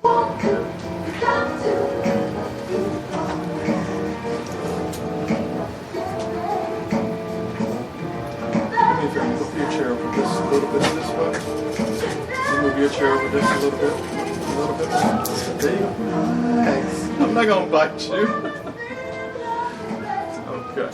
Move your chair over just a little bit this way. Move your chair over just a little bit. A little bit. There you go. Nice. I'm not gonna bite you. Okay.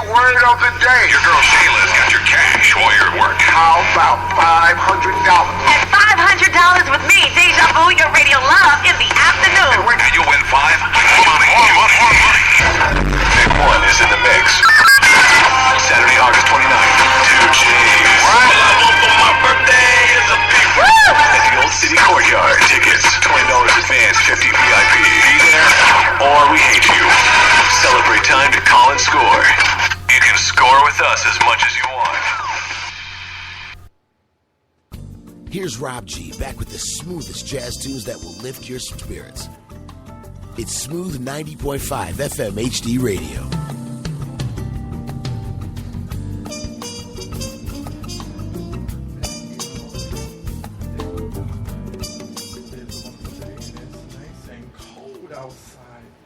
Word of the day. Your girl Shayla's got your cash while you're at work. How about $500? And $500 with me, Deja Vu, your radio love, in the afternoon. And you'll win five. Money. Big one is in the mix. Saturday, August 29th. 2 G's. Level for my birthday is a big woo! At the Old City Courtyard. Tickets, $20 advance, 50 VIP. Be there or we hate you. Celebrate time to call and score. You can score with us as much as you want. Here's Rob G back with the smoothest jazz tunes that will lift your spirits. It's Smooth 90.5 FM HD Radio.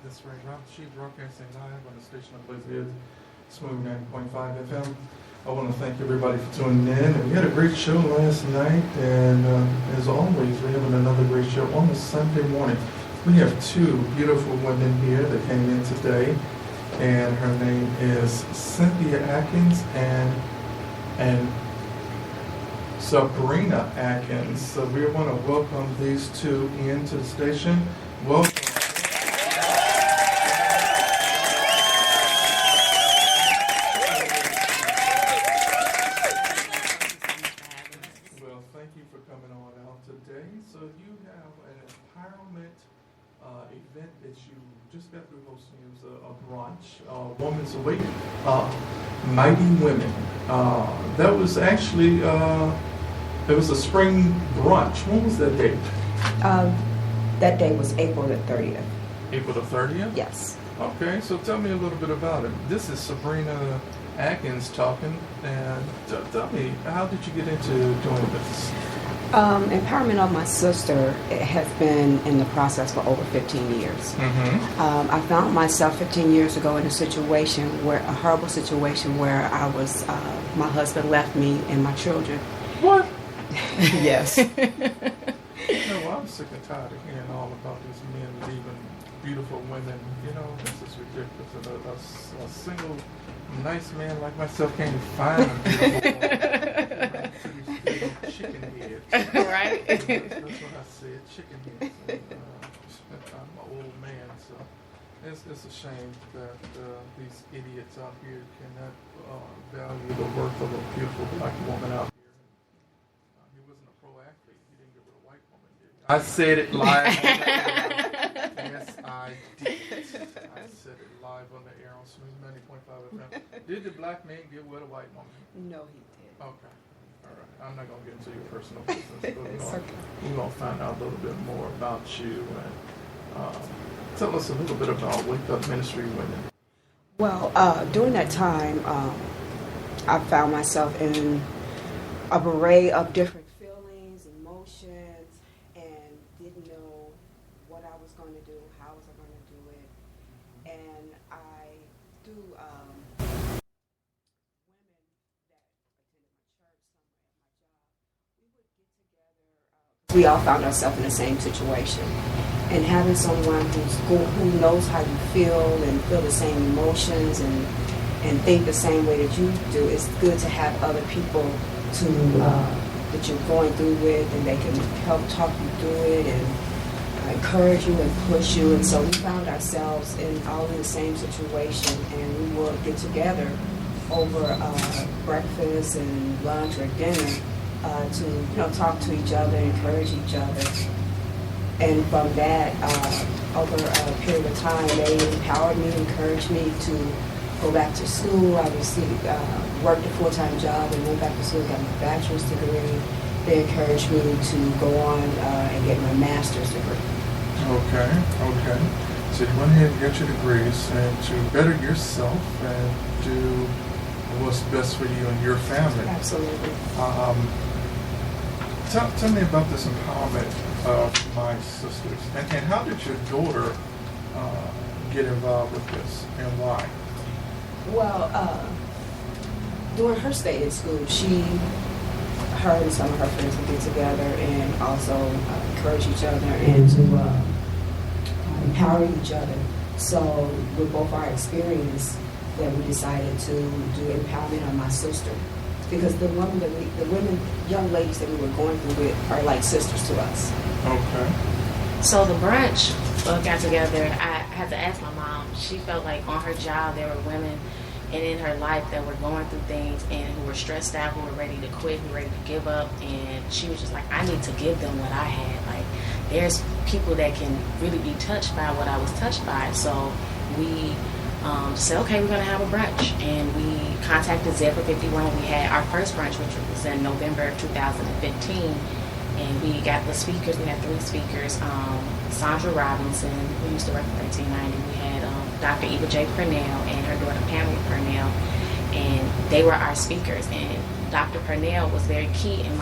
That's right, Rob G broadcasting live on the station I believe is Smooth 90.5 FM. I want to thank everybody for tuning in. And we had a great show last night, and as always, we're having another great show on a Sunday morning. We have two beautiful women here that came in today, and her name is Cynthia Atkins and Sabrina Atkins. So we want to welcome these two into the station. Welcome. So you have an empowerment event that you just got through hosting. It was a brunch, Women's Week, Mighty Women. That was actually, it was a spring brunch. When was that date? That day was April the 30th. April the 30th? Yes. Okay, so tell me a little bit about it. This is Sabrina Atkins talking, and tell me, how did you get into doing this? Empowerment of my sister has been in the process for over 15 years. Mm-hmm. I found myself 15 years ago in a horrible situation where I was, my husband left me and my children. What? Yes. I'm sick and tired of hearing all about these men leaving beautiful women. You know, this is ridiculous. A single nice man like myself can't find a beautiful woman. Chicken heads. Right. That's what I said, chicken heads. And, I'm an old man, so it's a shame that these idiots out here cannot value the worth of a beautiful black woman out here. He wasn't a pro athlete. He didn't get with a white woman, did he? I said it live on the air. Yes, I did. I said it live on the air on Smooth 90.5 FM. Did the black man get with a white woman? No, he did. Okay. All right. I'm not going to get into your personal business, but we're going to find out a little bit more about you. And tell us a little bit about Wake Up Ministry Women. Well, during that time, I found myself in a array of different feelings, emotions, and didn't know what I was going to do, how was I going to do it. And I do women that attended my church, some at my job, we would get together. We all found ourselves in the same situation. And having someone who knows how you feel and feel the same emotions and think the same way that you do, it's good to have other people that you're going through with, and they can help talk you through it. And encourage you and push you. And so we found ourselves all in the same situation, and we would get together over breakfast and lunch or dinner to talk to each other, encourage each other. And from that, over a period of time, they empowered me, encouraged me to go back to school. I received, worked a full-time job and went back to school, got my bachelor's degree. They encouraged me to go on and get my master's degree. Okay. So you went ahead and got your degrees and to better yourself and do what's best for you and your family. Absolutely. Tell me about this empowerment of my sisters. And how did your daughter get involved with this and why? Well, during her stay at school, her and some of her friends would get together and also encourage each other and to empower each other. So with both our experience, that we decided to do empowerment on my sister, because the young ladies that we were going through with are like sisters to us. Okay. So the brunch got together. I had to ask my mom. She felt like on her job there were women and in her life that were going through things and who were stressed out, who were ready to quit, who were ready to give up. And she was just like, I need to give them what I had. Like, there's people that can really be touched by what I was touched by. So we said, okay, we're going to have a brunch. And we contacted Zebra 51. We had our first brunch, which was in November of 2015. And we got the speakers. We had 3 speakers. Sandra Robinson, who used to work at 1390. We had Dr. Eva J. Purnell and her daughter Pamela Purnell. And they were our speakers. And Dr. Purnell was very key in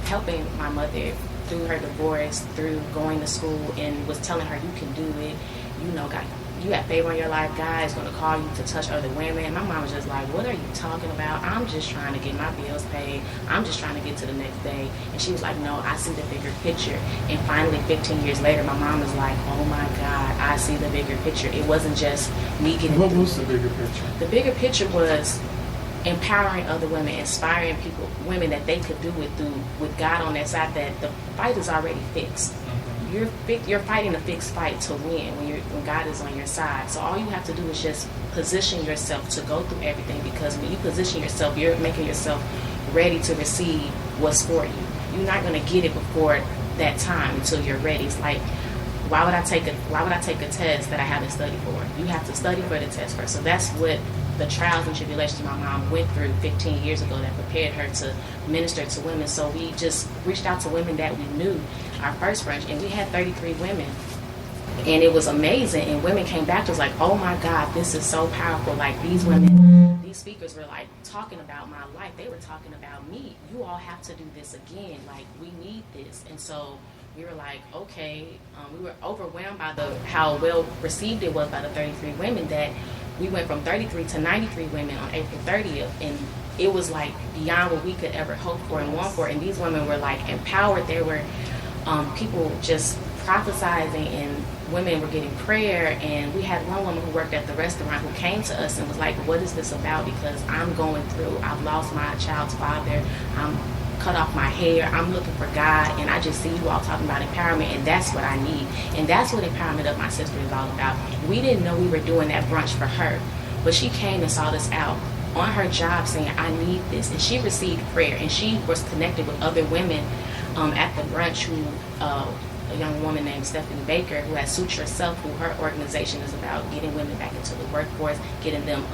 helping my mother through her divorce, through going to school, and was telling her, you can do it. You know, God, you have favor in your life. God is going to call you to touch other women. And my mom was just like, what are you talking about? I'm just trying to get my bills paid. I'm just trying to get to the next day. And she was like, no, I see the bigger picture. And finally, 15 years later, my mom was like, oh my God, I see the bigger picture. It wasn't just me getting What was the bigger picture? The bigger picture was empowering other women, inspiring women that they could do it through with God on their side, that the fight is already fixed. You're fighting a fixed fight to win when God is on your side. So all you have to do is just position yourself to go through everything, because when you position yourself, you're making yourself ready to receive what's for you. You're not going to get it before that time until you're ready. It's like, why would I take a test that I haven't studied for? You have to study for the test first. So that's what the trials and tribulations my mom went through 15 years ago that prepared her to minister to women. So we just reached out to women that we knew, our first brunch, and we had 33 women. And it was amazing. And women came back to us like, oh my God, this is so powerful. Like, these women, these speakers were like talking about my life. They were talking about me. You all have to do this again. Like, we need this. And so we were like, okay. We were overwhelmed by how well received it was by the 33 women, that we went from 33 to 93 women on April 30th. And it was like beyond what we could ever hope for and want for. And these women were like empowered. There were people just prophesizing, and women were getting prayer. And we had one woman who worked at the restaurant who came to us and was like, what is this about? Because I'm going through, I've lost my child's father, I'm cut off my hair, I'm looking for God, and I just see you all talking about empowerment, and that's what I need. And that's what Empowerment of My Sister is all about. We didn't know we were doing that brunch for her, but she came and sought us out on her job saying, I need this. And she received prayer, and she was connected with other women at the brunch who a young woman named Stephanie Baker, who has Suture Herself, who her organization is about getting women back into the workforce, getting them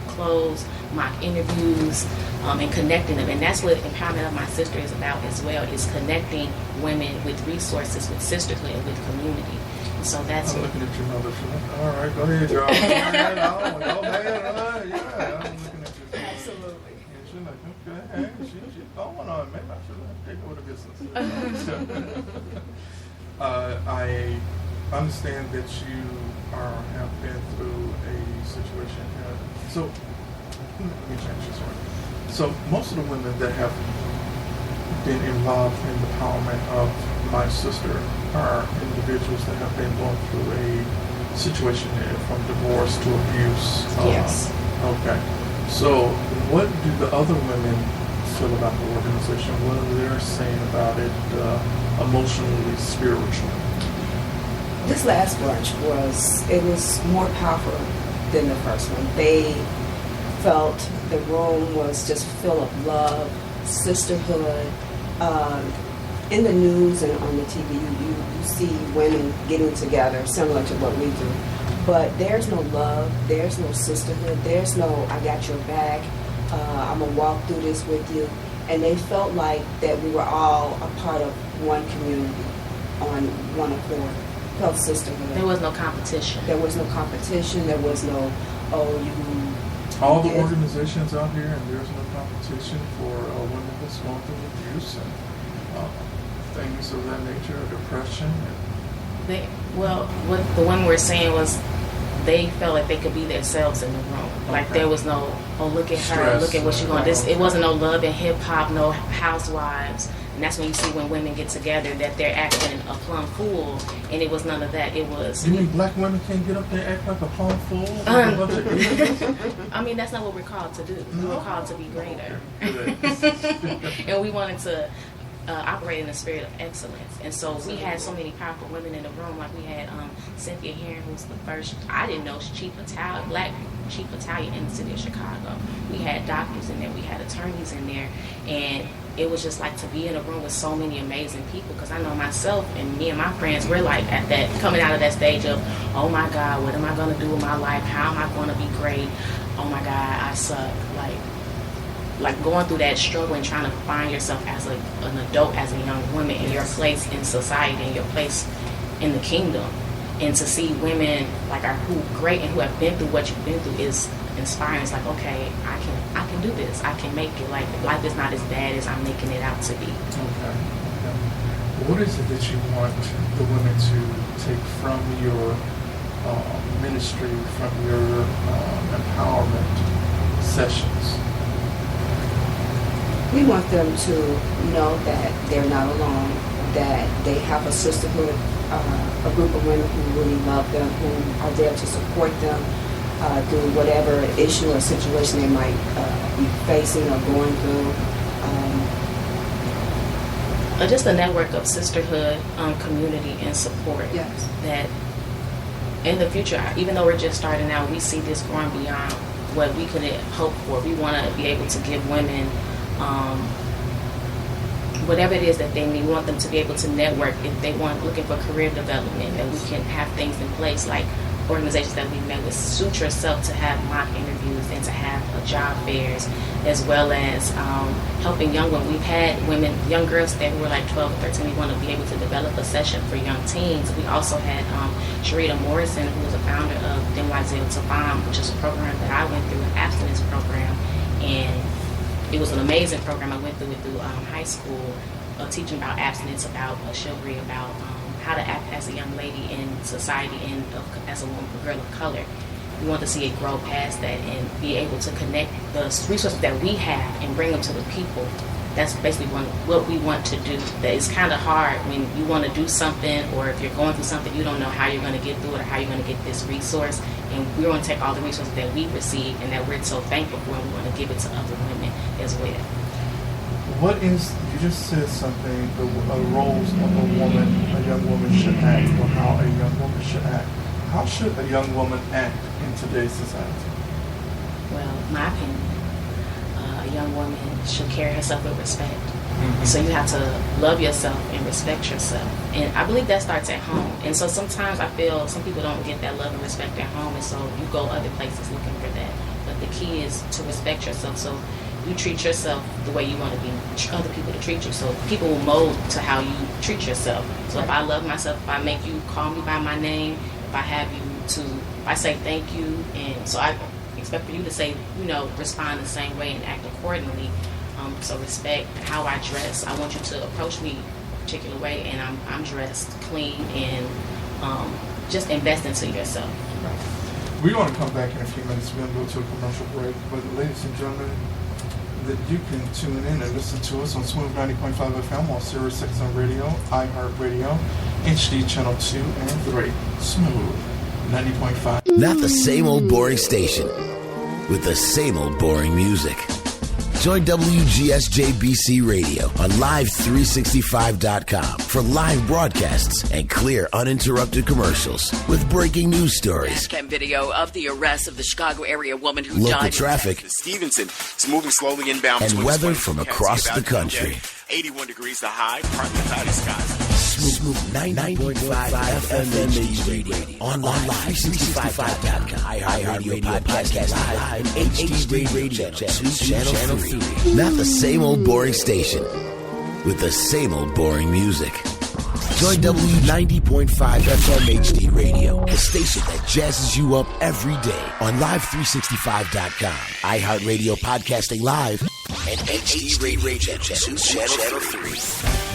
clothes, mock interviews, and connecting them. And that's what Empowerment of My Sister is about as well, is connecting women with resources, with sisterhood, and with community. And so that's I'm looking at your mother. All right, go ahead, y'all. Go ahead. Yeah, I'm looking at you. Absolutely. And she's like, okay, hey, she's going on. Maybe I should take over the business. I understand that you have been through a situation. So let me change this one. So most of the women that have been involved in the empowerment of my sister are individuals that have been going through a situation from divorce to abuse. Yes. Okay. So what do the other women feel about the organization? What are they saying about it emotionally, spiritually? This last brunch was more powerful than the first one. They felt the room was just full of love, sisterhood. In the news and on the TV, you see women getting together, similar to what we do. But there's no love, there's no sisterhood, there's no I got your back, I'm going to walk through this with you. And they felt like that we were all a part of one community on one accord. Felt sisterhood. There was no competition. There was no competition. There was no, all the organizations out here, and there's no competition for women that's going through abuse and things of that nature, depression. What the one we're saying was they felt like they could be themselves in the room. Like there was no, look at her, look at what she's going. It wasn't no love and hip hop, no housewives. And that's when you see when women get together that they're acting a plum fool, and it was none of that. It was. You mean black women can't get up there and act like a plum fool? I mean, that's not what we're called to do. We were called to be greater, and we wanted to operate in a spirit of excellence. And so we had so many powerful women in the room. Like we had Cynthia Heron, who was the first, I didn't know, black chief Italian in the city of Chicago. We had doctors in there. We had attorneys in there. And it was just like to be in a room with so many amazing people, because I know myself and me and my friends, we're like at that, coming out of that stage of, oh my God, what am I going to do with my life? How am I going to be great? Oh my God, I suck. Like going through that struggle and trying to find yourself as an adult, as a young woman, in your place in society, and your place in the kingdom. And to see women like who great and who have been through what you've been through is inspiring. It's like, okay, I can do this. I can make it. Like life is not as bad as I'm making it out to be. Okay. What is it that you want the women to take from your ministry, from your empowerment sessions? We want them to know that they're not alone, that they have a sisterhood, a group of women who really love them, who are there to support them through whatever issue or situation they might be facing or going through. Just a network of sisterhood, community, and support. Yes. That in the future, even though we're just starting out, we see this growing beyond what we could hope for. We want to be able to give women whatever it is that they need. We want them to be able to network if they want, looking for career development, that we can have things in place like organizations that we've met with Suit Yourself to have mock interviews and to have job fairs, as well as helping young women. We've had young girls that were like 12 or 13. We want to be able to develop a session for young teens. We also had Sharita Morrison, who was a founder of Demoiselle Tafam, which is a program that I went through, an abstinence program, and it was an amazing program. I went through it through high school, teaching about abstinence, about chivalry, about how to act as a young lady in society and as a woman, a girl of color. We want to see it grow past that and be able to connect the resources that we have and bring them to the people. That's basically what we want to do. That is kind of hard when you want to do something, or if you're going through something, you don't know how you're going to get through it or how you're going to get this resource. And we want to take all the resources that we receive and that we're so thankful for, and we want to give it to other women as well. You just said something, the roles of a young woman should act, or how a young woman should act. How should a young woman act in today's society? Well, my opinion, a young woman should carry herself with respect. Mm-hmm. So you have to love yourself and respect yourself. And I believe that starts at home. And so sometimes I feel some people don't get that love and respect at home, and so you go other places looking for that. But the key is to respect yourself. So you treat yourself the way you want to be other people to treat you. So people will mold to how you treat yourself. So if I love myself, if I make you call me by my name, if I have you if I say thank you, and so I expect for you to say, respond the same way and act accordingly. So respect how I dress. I want you to approach me a particular way, and I'm dressed clean, and just invest into yourself. We're going to come back in a few minutes. We're going to go to a commercial break. But ladies and gentlemen, that you can tune in and listen to us on Smooth 90.5 FM on Sirius XM Radio, iHeartRadio, HD Channel 2 and 3. Smooth 90.5. Not the same old boring station with the same old boring music. Join WGSJBC Radio on Live365.com for live broadcasts and clear, uninterrupted commercials with breaking news stories, Cam video of the arrest of the Chicago area woman who local died. traffic, Stevenson is moving slowly inbound. and weather from across the country. 81 degrees the high, partly cloudy skies. Smooth 90.5 FM HD Radio. Online, 365.com. iHeartRadio podcast live, HD Radio Channel 3. Not the same old boring station with the same old boring music. Join W90.5 FM HD Radio, the station that jazzes you up every day on Live365.com, iHeartRadio podcasting live, and HD Radio Channel 3.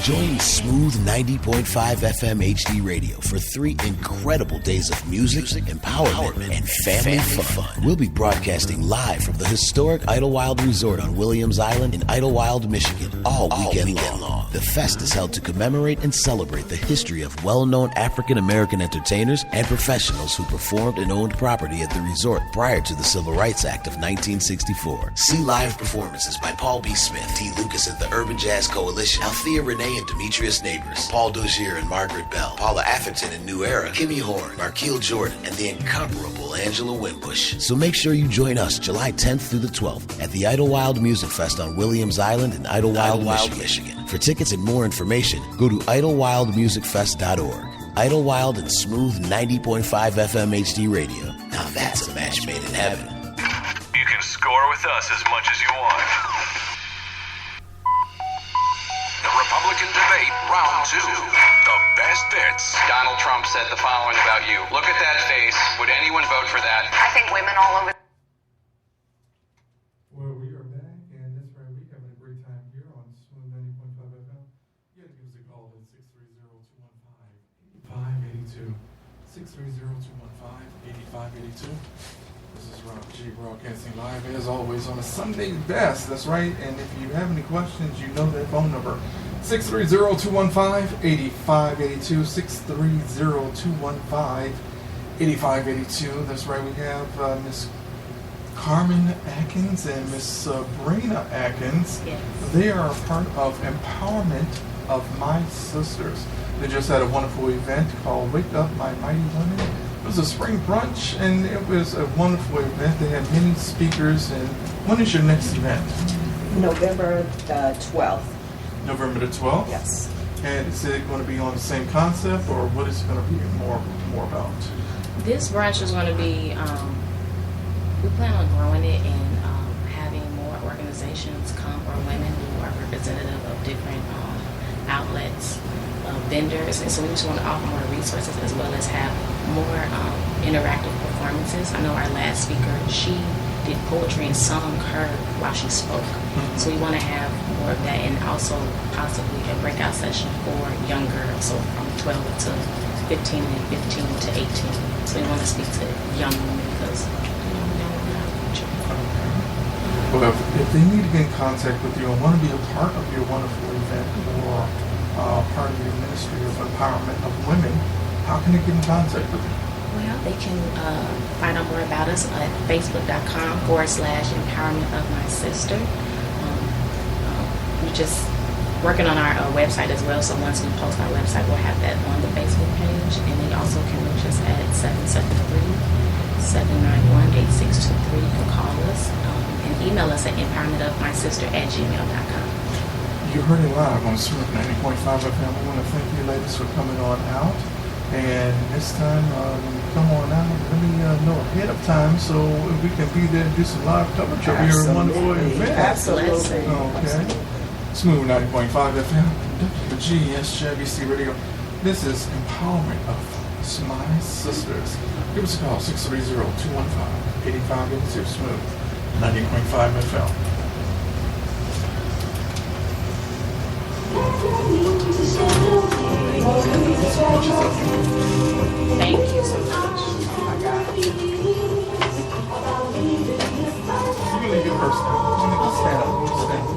Join Smooth 90.5 FM HD Radio for 3 incredible days of music, empowerment, and family fun. We'll be broadcasting live from the historic Idlewild Resort on Williams Island in Idlewild, Michigan, all weekend long. The fest is held to commemorate and celebrate the history of well-known African-American entertainers and professionals who performed and owned property at the resort prior to the Civil Rights Act of 1964. See live performances by Paul B. Smith, T. Lucas and the Urban Jazz Coalition, Althea Renee and Demetrius Neighbors, Paul Dozier and Margaret Bell, Paula Atherton and New Era, Kimmy Horn, Markeel Jordan, and the incomparable Angela Wimbush. So make sure you join us July 10th through the 12th at the Idlewild Music Fest on Williams Island in Idlewild, Michigan. For tickets and more information, go to idlewildmusicfest.org. Idlewild and Smooth 90.5 FM HD Radio. Now that's a match made in heaven. You can score with us as much as you want. The Republican debate, round 2. The best bits. Donald Trump said the following about you. Look at that face. Would anyone vote for that? I think women all over. Well, we are back, and that's right. We're having a great time here on Smooth 90.5 FM. You have to give us a call at 630-215-8582. 630-215-8582. This is Rob G broadcasting live as always on a Sunday best. That's right. And if you have any questions, you know that phone number. 630-215-8582. 630-215-8582. That's right. We have Miss Carmen Atkins and Miss Sabrina Atkins. Yes. They are a part of Empowerment of My Sisters. They just had a wonderful event called Wake Up My Mighty Women. It was a spring brunch, and it was a wonderful event. They had many speakers. And when is your next event? November the 12th. November the 12th? Yes. And is it going to be on the same concept, or what is it going to be more about? This brunch is going to be, we plan on growing it and having more organizations come, or women who are representative of different outlets, vendors, and so we just want to offer more resources as well as have more interactive performances. I know our last speaker, she did poetry and sung her while she spoke. So we want to have more of that, and also possibly a breakout session for younger, so from 12 to 15 and 15 to 18. So we want to speak to young women because we don't know our future. Well, if they need to get in contact with you and want to be a part of your wonderful event, or part of your ministry of empowerment of women, how can they get in contact with you? Well, they can find out more about us at facebook.com/empowerment of my sister. We're just working on our website as well, so once we post our website, we'll have that on the Facebook page. And they also can reach us at 773-791-8623. You can call us and email us at empowermentofmysister@gmail.com. You heard it live on Smooth 90.5 FM. We want to thank you ladies for coming on out. And this time, when you come on out, let me know ahead of time so we can be there and do some live coverage of your wonderful event. Absolutely. Okay. Smooth 90.5 FM, WGSJBC Radio. This is Empowerment of My Sisters. Give us a call, 630-215-8582. Smooth 90.5 FM. Thank you so much. You can leave your purse now. Stand up. Stand up.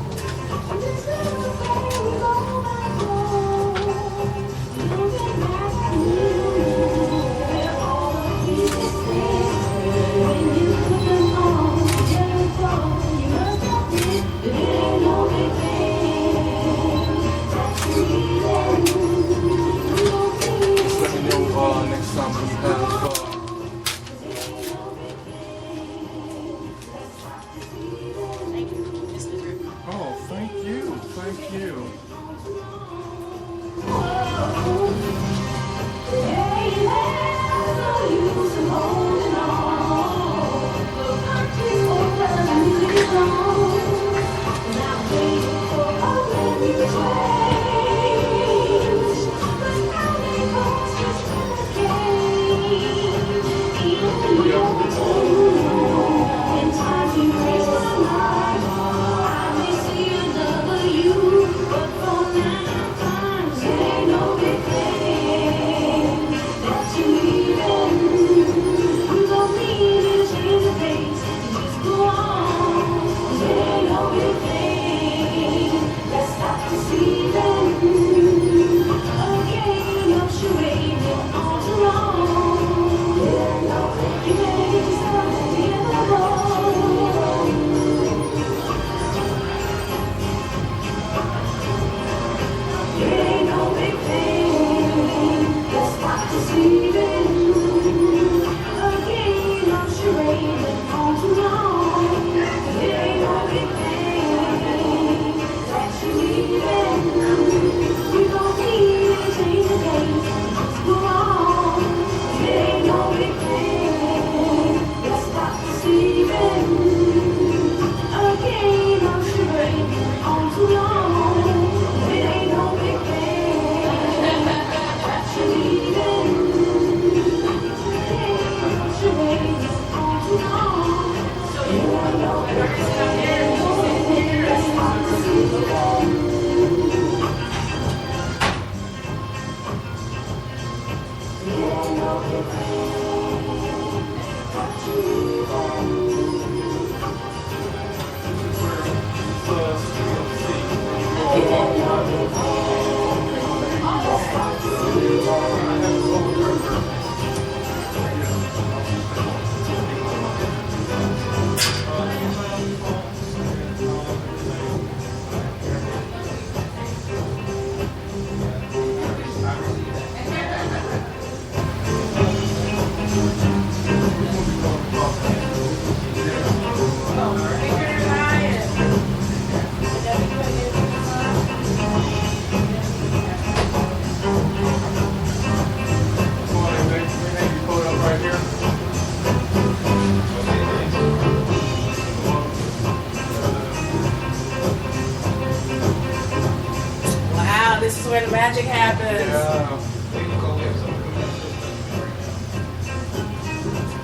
magic happens. Yeah.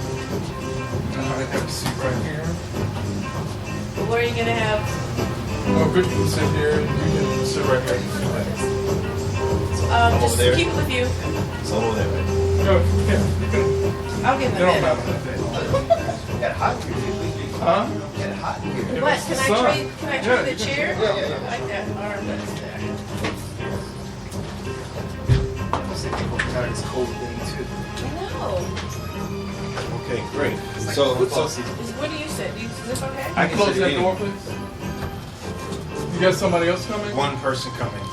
I have a seat right here. Where are you gonna have? Well, Vicky can sit here, and you can sit right here. Just there. keep it with you. It's over there, right? No, yeah. I'll give It them don't a matter. Get hot here. Huh? Get hot here. What? It's Can the I sun. trade? Can I Yeah, trade you the can- chair? yeah. I like that armrest there. It's cold day too. I know. Okay, great. Where do you sit? Is this okay? I can Close sit that here. door, please. You got somebody else coming? One person coming.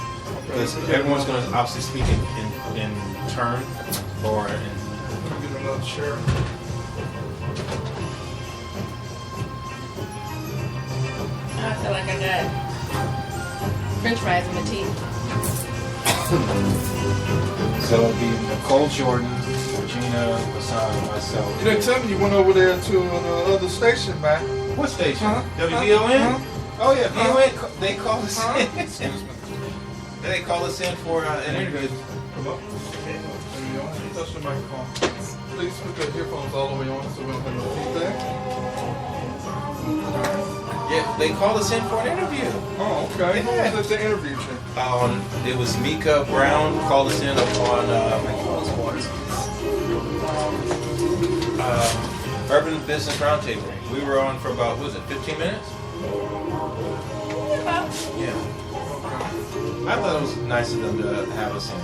Because everyone's going to obviously speak in turn or in. Let me get another chair. I feel like I got French fries in my teeth. So it'll be Nicole Jordan, Regina, Hassan, and myself. You didn't tell me you went over there to the other station, man. What station? Huh? WVON? Huh? Oh yeah, Huh? VON. They call us Huh? in. They call us in for an interview. Come up. There you go. Touch the microphone. Please put the earphones all the way on so we don't have no feedback. Yeah, they called us in for an interview. Oh, okay. Who was at the interview, Jim? It was Mika Brown called us in on Urban Business Roundtable. We were on for about, what was it, 15 minutes? Yeah. I thought it was nice of them to have us in.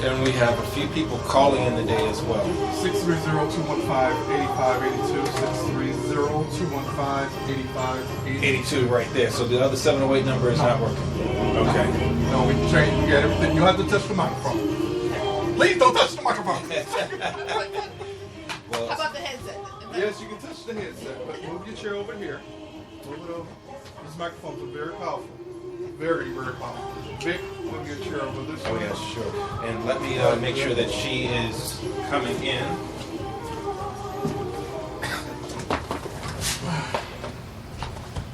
And we have a few people calling in today as well. 630-215-8582. 630-215-8582. 82 right there. So the other 708 number is not working. Okay. No, we changed. You got everything. You have to touch the microphone. Please don't touch the microphone. Well, How about the headset? Yes, you can touch the headset, but move your chair over here. Move it over. These microphones are very powerful. Very, very powerful. Vic, move your chair over this way. oh yeah, sure. And let me make sure that she is coming in.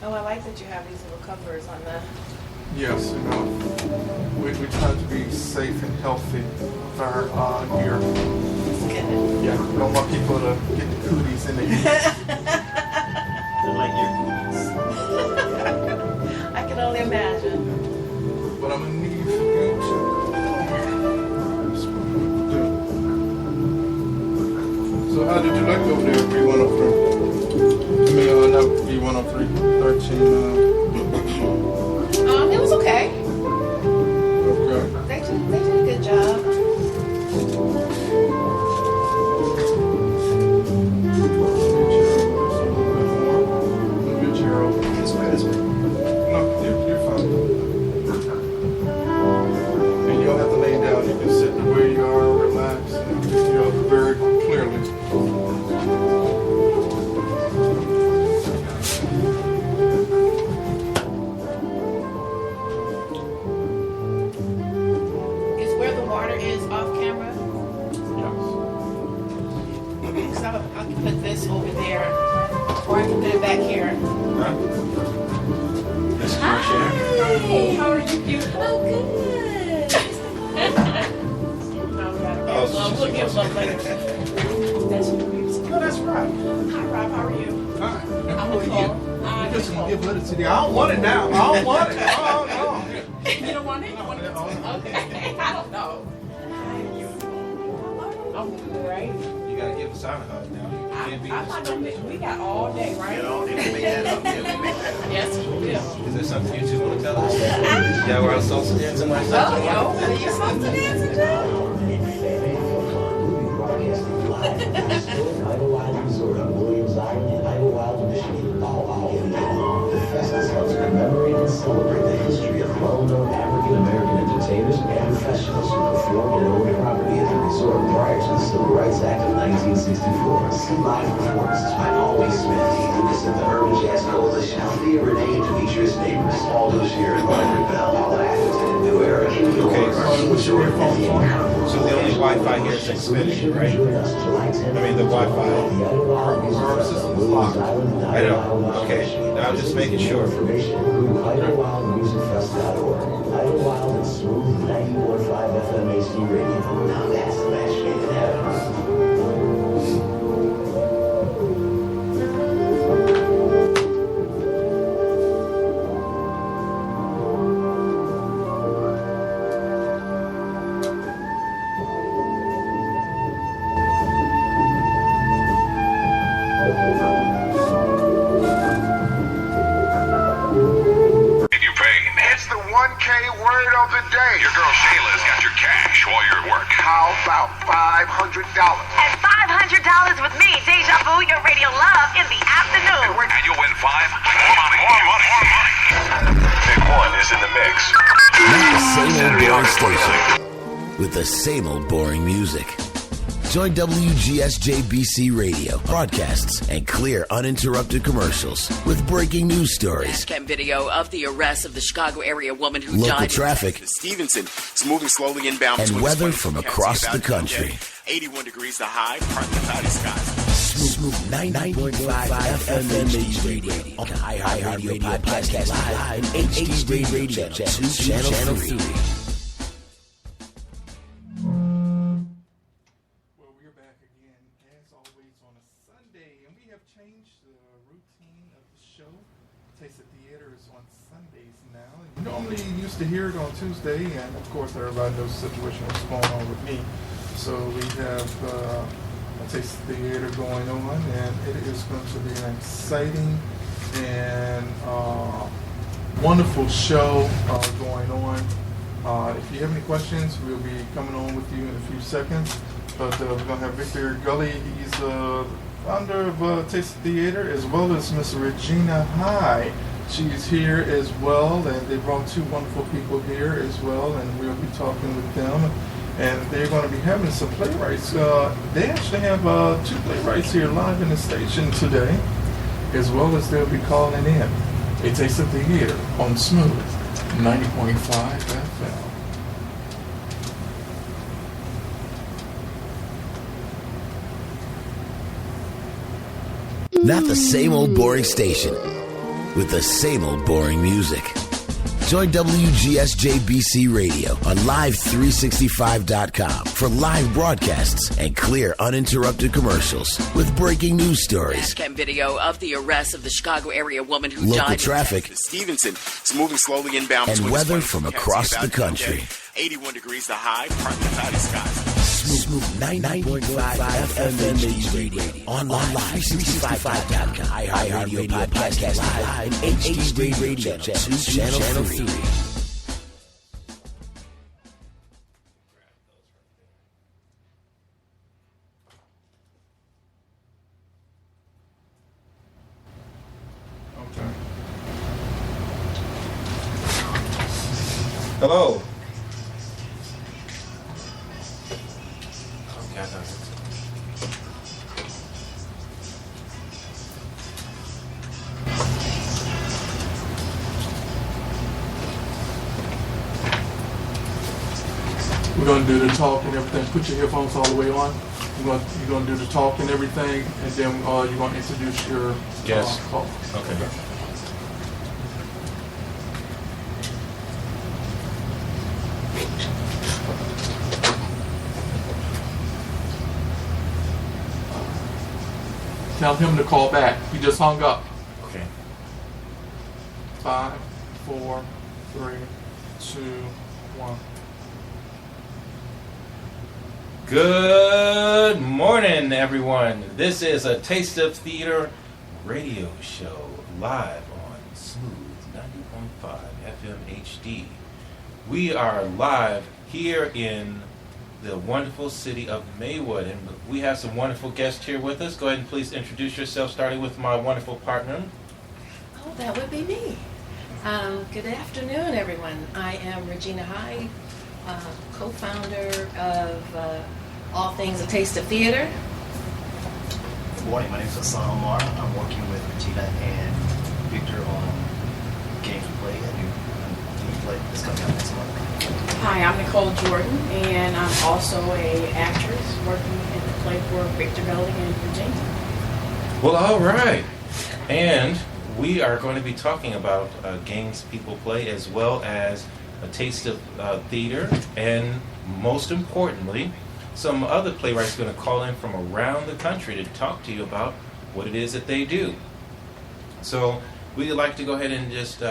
Oh, I like that you have these little covers on the. Yes, you know, we try to be safe and healthy with our gear. Good. Yeah, we don't want people to get the cooties in their ears. I can only imagine. But I'm gonna need for you to. So how did you like over there, B103? I mean, not B103, 13. It was okay. Okay. They did a good job. Move your chair over. This way, this way. No, you're fine. And you don't have to lay down. You can sit where you are, relax. You're very clearly. Is where the water is off camera? Yes. So I can put this over there, or I can put it back here. Huh? This is my chair. Hi, how are you? Oh, good. Oh, We'll get one later. That's your music. No, that's right. Hi, Rob. How are you? Hi. I'm How are you? Nicole. You just gonna give it to the. I don't want it now. I don't want it. Oh no. You don't want it? You want it? Okay. I don't know. Hi, you. I'm good, right? You gotta give us a hug now. You can't be I'm not gonna this. we got all day, right? Get all day. Make that up. Yeah, we make that up. Yes, we will. Is there something you two want to tell us? Yeah, we're on social dancing like Oh, yo, you're supposed to dance a Idlewild Resort on Williams Island in Idlewild, Michigan. The festival helps commemorate and celebrate the history of well-known African-American entertainers and professionals who performed and owned property at the resort prior to the Civil Rights Act of 1964. See live performances by Always Smith, Lucas and the Urban Jazz Coalition, Thea Renee, Demetrius Neighbors, Paul Lucier, and Margaret Bell, Paula Atherton, New Era, Amy Orr, Jordan, and the Incredibles. So the only Wi-Fi here is Xfinity, right? I mean, the Wi-Fi. Our system is locked. I know. Okay. Now I'm just making sure. Idlewildmusicfest.org. Idle Wild and Smooth 90.5 FM HD radio. Now that's the best shit in heaven. Your girl Shayla's got your cash while you're at work. How about $500? And $500 with me, Deja Vu, your radio love, in the afternoon. And you'll win more money. Big One is in the mix. Not the same old boring station with the same old boring music. Join WGSJ-BC Radio, broadcasts, and clear, uninterrupted commercials with breaking news stories. Cam video of the arrest of the Chicago area woman who Local died. traffic. Stevenson is moving slowly inbound. And between weather 20 from counties across about the today. country. 81 degrees the high, partly cloudy skies. Smooth 90.5 FM HD Radio. On iHeartRadio podcast live. HD Radio Channel 3. Taste of Theater is on Sundays now. You normally used to hear it on Tuesday, and of course everybody knows the situation what's going on with me. So we have a Taste of Theater going on, and it is going to be an exciting and wonderful show going on. If you have any questions, we'll be coming on with you in a few seconds. But we're going to have Victor Gulley. He's founder of Taste of Theater, as well as Miss Regina High. She's here as well, and they brought two wonderful people here as well, and we'll be talking with them. And they're going to be having some playwrights. They actually have two playwrighs here live in the station today, as well as they'll be calling in a Taste of Theater on Smooth 90.5 FM. Not the same old boring station with the same old boring music. Join WGSJ-BC Radio on Live365.com for live broadcasts and clear, uninterrupted commercials with breaking news stories. Cam video of the arrest of the Chicago area woman who Local died. traffic. Stevenson is moving slowly inbound. And between weather 20 from counties across about the country. today. 81 degrees the high, partly cloudy skies. Smooth 90.5 FM HD Radio. On Live365.com. iHeartRadio podcast live. HD Radio Channel 3. Hello. We're going to do the talk and everything. Put your earphones all the way on. You're going to do the talk and everything, and then you're going to introduce your call. Okay. Tell him to call back. He just hung up. Okay. 5, 4, 3, 2, 1. Good morning, everyone. This is a Taste of Theater radio show live on Smooth 90.5 FM HD. We are live here in the wonderful city of Maywood, and we have some wonderful guests here with us. Go ahead and please introduce yourself, starting with my wonderful partner. Oh, that would be me. Good afternoon, everyone. I am Regina High, co-founder of All Things A Taste of Theater. Good morning, my name is Hassan Omar. I'm working with Regina and Victor on Games We Play, a new play that's coming out next month. Hi, I'm Nicole Jordan, and I'm also a actress working in the play for Victor Gulley and Regina. Well, all right. And we are going to be talking about games people play, as well as A Taste of Theater, and most importantly, some other playwrights are going to call in from around the country to talk to you about what it is that they do. So we'd like to go ahead and just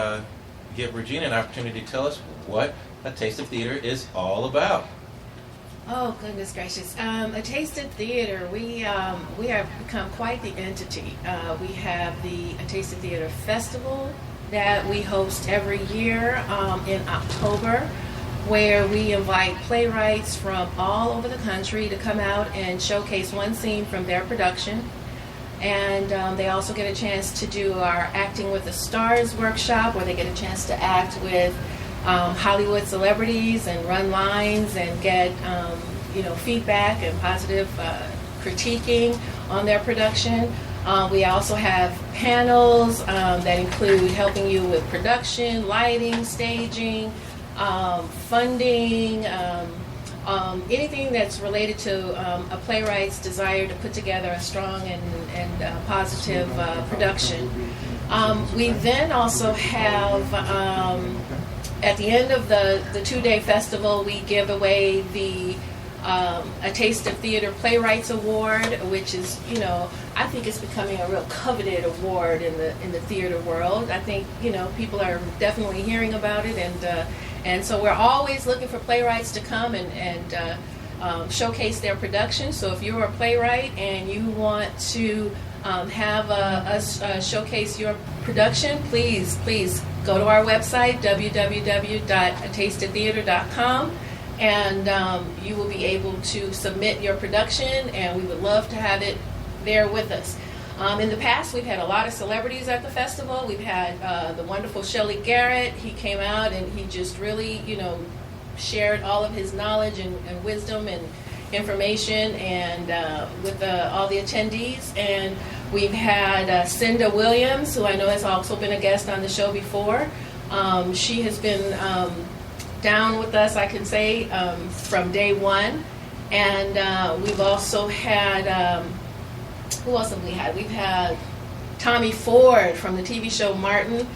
give Regina an opportunity to tell us what A Taste of Theater is all about. Oh, goodness gracious. A Taste of Theater, we have become quite the entity. We have the A Taste of Theater Festival that we host every year in October, where we invite playwrights from all over the country to come out and showcase one scene from their production. And they also get a chance to do our Acting with the Stars workshop, where they get a chance to act with Hollywood celebrities and run lines and get feedback and positive critiquing on their production. We also have panels that include helping you with production, lighting, staging, funding, anything that's related to a playwright's desire to put together a strong and positive production. We then also have, at the end of the 2-day festival, we give away the A Taste of Theater Playwrights Award, which is, I think it's becoming a real coveted award in the theater world. I think, people are definitely hearing about it, and so we're always looking for playwrights to come and showcase their production. So if you're a playwright and you want to have us showcase your production, please go to our website, www.atasteoftheater.com, and you will be able to submit your production, and we would love to have it there with us. In the past, we've had a lot of celebrities at the festival. We've had the wonderful Shelley Garrett. He came out and he just really, shared all of his knowledge and wisdom and information and with all the attendees. And we've had Cinda Williams, who I know has also been a guest on the show before. She has been down with us, I can say, from day one. And we've also had... who else have we had? We've had Tommy Ford from the TV show Martin.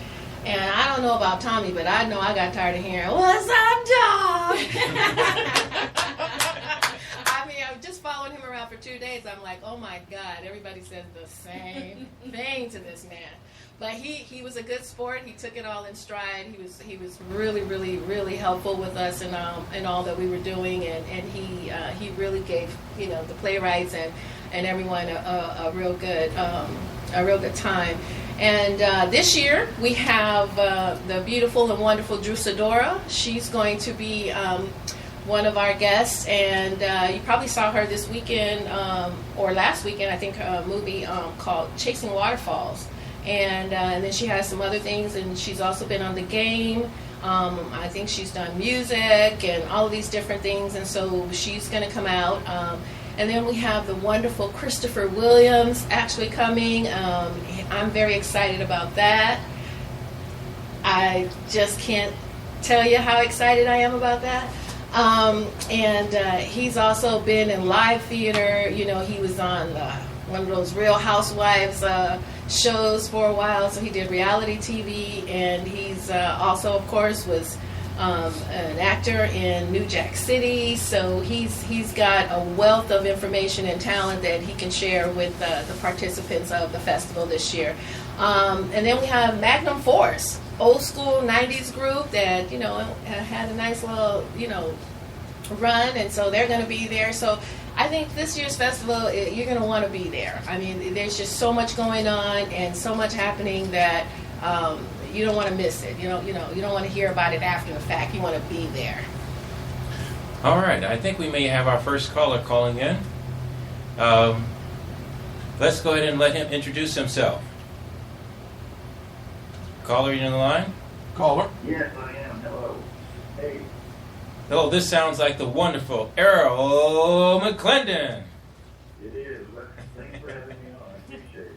And I don't know about Tommy, but I know I got tired of hearing, "What's up, dog?" I mean, I'm just following him around for 2 days. I'm like, oh my God, everybody says the same thing to this man. But he was a good sport. He took it all in stride. He was really, really, really helpful with us and all that we were doing. And he really gave the playwrights and everyone a real good time. And this year we have the beautiful and wonderful Drew Sidora. She's going to be one of our guests, and you probably saw her this weekend or last weekend, I think, a movie called Chasing Waterfalls. And then she has some other things, and she's also been on The Game. I think she's done music and all of these different things, and so she's going to come out. And then we have the wonderful Christopher Williams actually coming. I'm very excited about that. I just can't tell you how excited I am about that. And he's also been in live theater. He was on one of those Real Housewives shows for a while, so he did reality TV, and he's also, of course, was an actor in New Jack City, so he's got a wealth of information and talent that he can share with the participants of the festival this year. And then we have Magnum Force, old school 90s group that, had a nice little, run, and so they're going to be there. So I think this year's festival, you're going to want to be there. I mean, there's just so much going on and so much happening that you don't want to miss it. You don't want to hear about it after the fact. You want to be there. All right. I think we may have our first caller calling in. Let's go ahead and let him introduce himself. Caller, you on the line? Caller? Yes, I am. Hello. Hey. Hello, this sounds like the wonderful Errol McClendon. It is. Thanks for having me on. I appreciate it.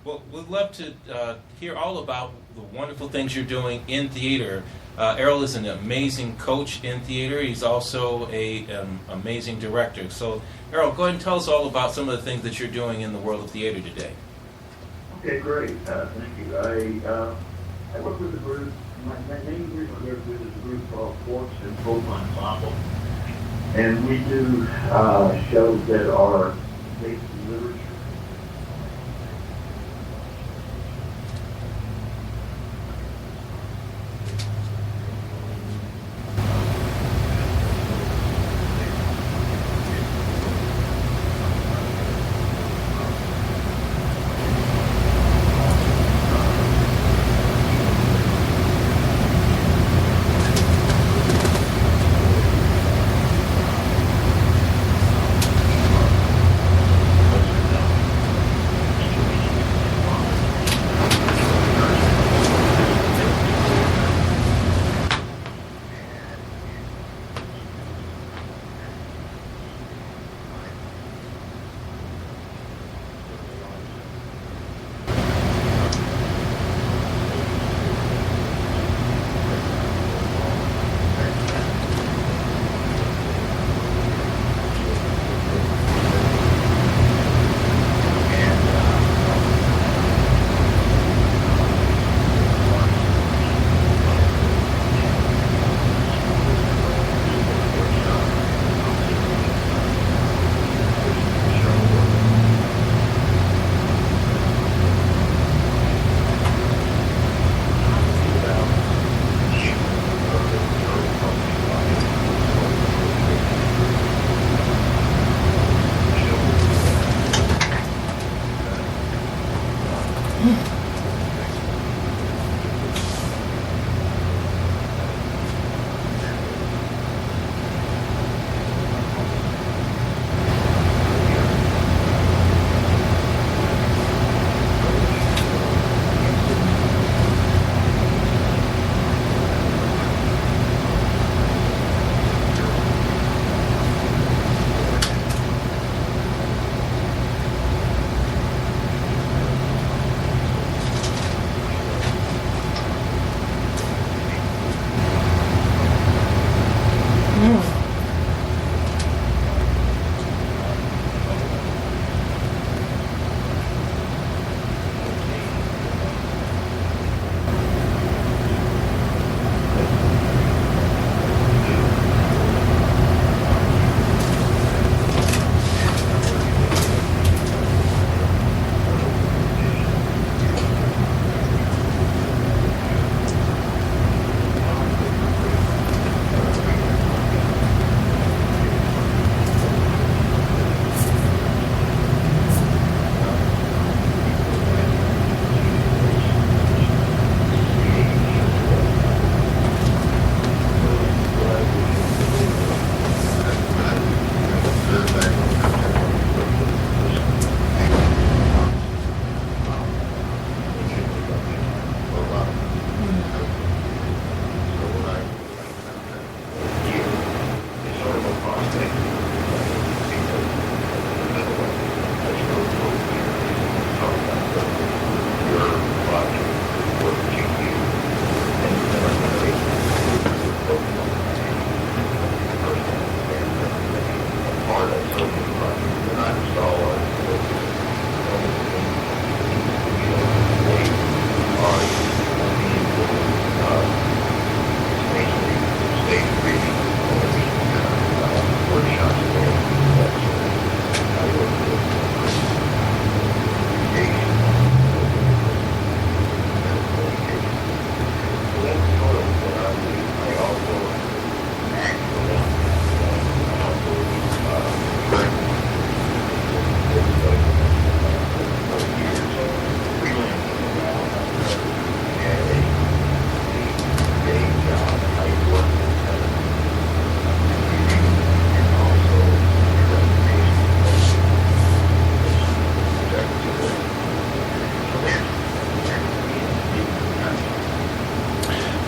Well, we'd love to hear all about the wonderful things you're doing in theater. Errol is an amazing coach in theater. He's also an amazing director. So, Errol, go ahead and tell us all about some of the things that you're doing in the world of theater today. Okay, great. Thank you. I work with a group. My main group I work with is a group called Forks and Folk Ensemble. And we do shows that are based in literature.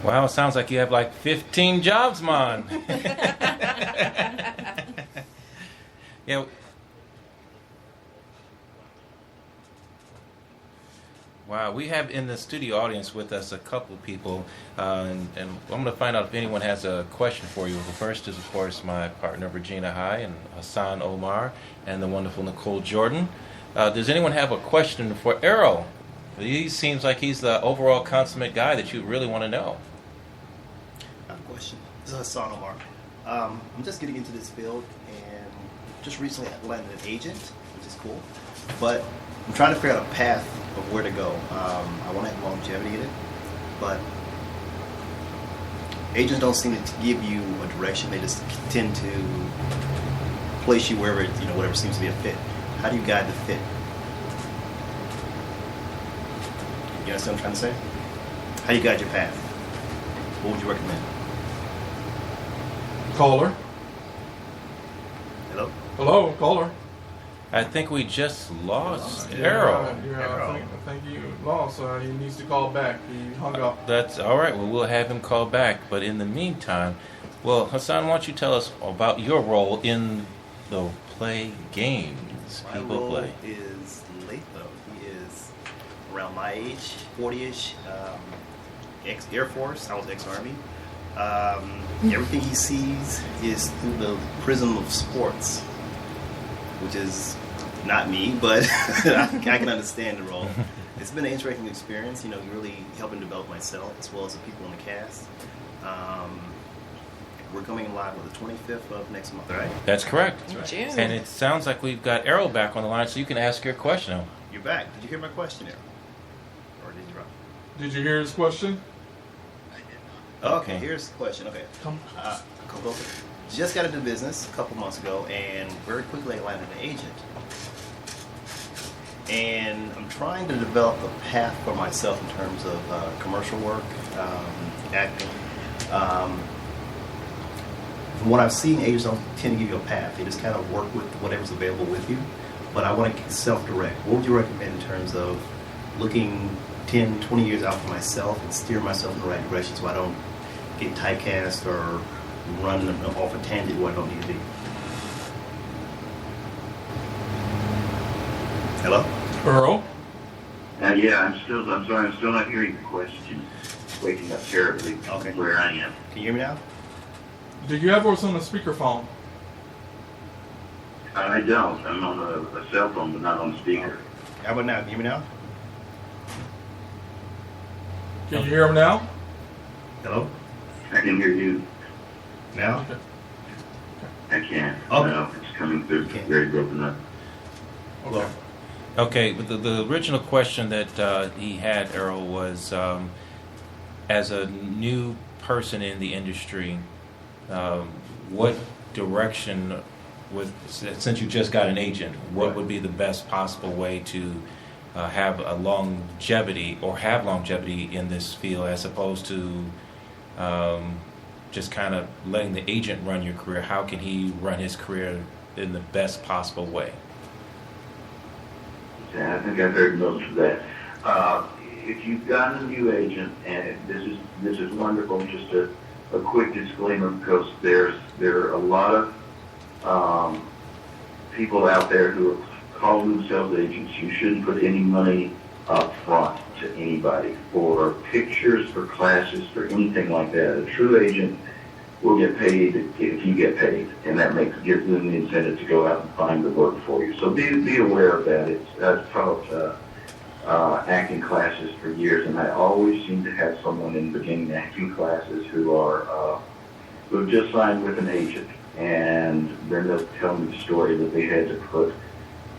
Wow, it sounds like you have like 15 jobs, man. Yeah. Wow, we have in the studio audience with us a couple of people, and I'm going to find out if anyone has a question for you. The first is, of course, my partner Regina High and Hassan Omar and the wonderful Nicole Jordan. Does anyone have a question for Errol? He seems like he's the overall consummate guy that you really want to know. I have a question. This is Hassan Omar. I'm just getting into this field and just recently landed an agent, which is cool. But I'm trying to figure out a path of where to go. I want to have longevity in it, but agents don't seem to give you a direction. They just tend to place you wherever, whatever seems to be a fit. How do you guide the fit? You understand what I'm trying to say? How do you guide your path? What would you recommend? Caller. Hello? Hello, caller. I think we just lost Errol. I think you lost. He needs to call back. He hung up. That's all right. Well, we'll have him call back. But in the meantime, Hassan, why don't you tell us about your role in the play games? My role is Latho. He is around my age, 40-ish, ex-Air Force. I was ex-Army. Everything he sees is through the prism of sports, which is not me, but I can understand the role. It's been an interesting experience, really helping develop myself as well as the people in the cast. We're coming live on the 25th of next month, right? That's correct. That's right. right. And it sounds like we've got Errol back on the line, so you can ask your question. You're back. Did you hear my question, Errol? Or did you drop? Did you hear his question? Okay, here's the question. Okay. Just got into business a couple months ago, and very quickly I landed an agent. And I'm trying to develop a path for myself in terms of commercial work, acting. From what I've seen, agents don't tend to give you a path. They just kind of work with whatever's available with you. But I want to self-direct. What would you recommend in terms of looking 10, 20 years out for myself and steer myself in the right direction so I don't get typecast or run off a tangent where I don't need to be? Hello? Earl? Yeah, I'm sorry, I'm still not hearing the question. Waking up terribly where I am. Can you hear me now? Do you have us on a speakerphone? I don't. I'm on a cell phone, but not on a speaker. How about now? Can you hear me now? Can you hear him now? Hello? I can hear you. Now? Okay. I can't. Okay. No, it's coming through very broken up. Okay. Okay, but the original question that he had, Errol, was as a new person in the industry, what direction, since you just got an agent, what would be the best possible way to have longevity in this field as opposed to just kind of letting the agent run your career? How can he run his career in the best possible way? Yeah, I think I've heard most of that. If you've got a new agent, and this is wonderful, just a quick disclaimer, because there are a lot of people out there who have called themselves agents. You shouldn't put any money up front to anybody for pictures, for classes, for anything like that. A true agent will get paid if you get paid, and that gives them the incentive to go out and find the work for you. So be aware of that. I've taught acting classes for years, and I always seem to have someone in the beginning acting classes who have just signed with an agent, and then they'll tell me the story that they had to put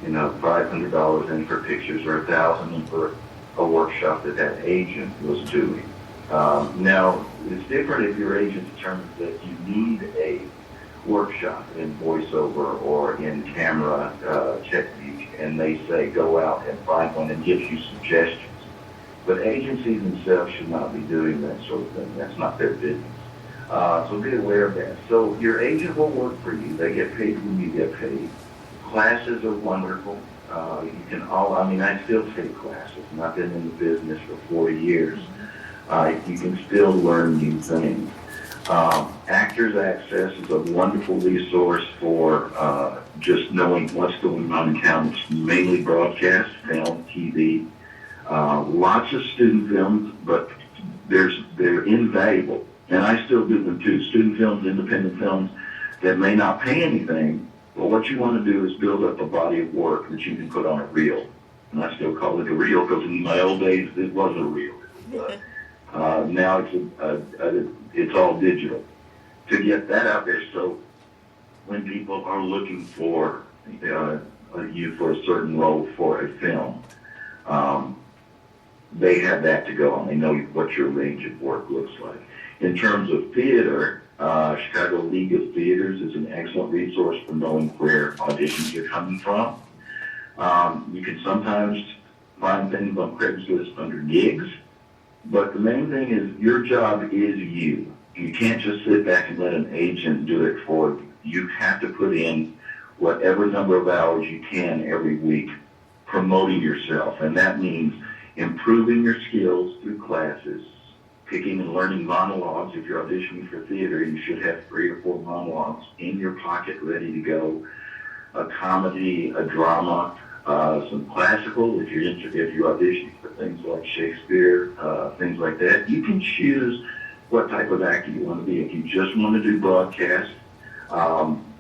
$500 in for pictures or $1,000 in for a workshop that agent was doing. Now, it's different if your agent determines that you need a workshop in voiceover or in camera technique, and they say go out and find one and gives you suggestions. But agencies themselves should not be doing that sort of thing. That's not their business. So be aware of that. So your agent will work for you. They get paid when you get paid. Classes are wonderful. I still take classes, and I've been in the business for 40 years. You can still learn new things. Actors Access is a wonderful resource for just knowing what's going on in town. It's mainly broadcast, film, TV, lots of student films, but they're invaluable. And I still do them too. Student films, independent films that may not pay anything, but what you want to do is build up a body of work that you can put on a reel. and I still call it a reel because in my old days it was a reel. Now it's all digital. To get that out there, so when people are looking for you for a certain role for a film, they have that to go on. They know what your range of work looks like. In terms of theater, Chicago League of Theaters is an excellent resource for knowing where auditions are coming from. You can sometimes find things on Craigslist under gigs, but the main thing is your job is you. You can't just sit back and let an agent do it for you. You have to put in whatever number of hours you can every week promoting yourself, and that means improving your skills through classes, picking and learning monologues. If you're auditioning for theater, you should have 3 or 4 monologues in your pocket ready to go. A comedy, a drama, some classical. If you're auditioning for things like Shakespeare, things like that, you can choose what type of actor you want to be. If you just want to do broadcast,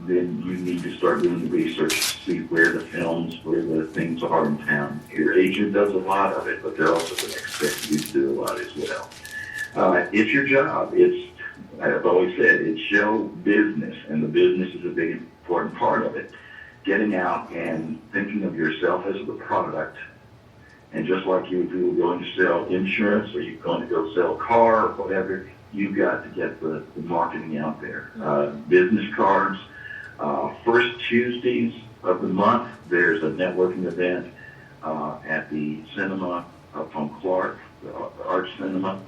then you need to start doing the research to see where the films, where the things are in town. Your agent does a lot of it, but they're also going to expect you to do a lot as well. It's your job. I've always said, it's show business, and the business is a big, important part of it. Getting out and thinking of yourself as the product. And just like if you were going to sell insurance or you're going to go sell a car or whatever, you've got to get the marketing out there. Business cards. First Tuesdays of the month, there's a networking event at the cinema up on Clark, the Arch Cinema.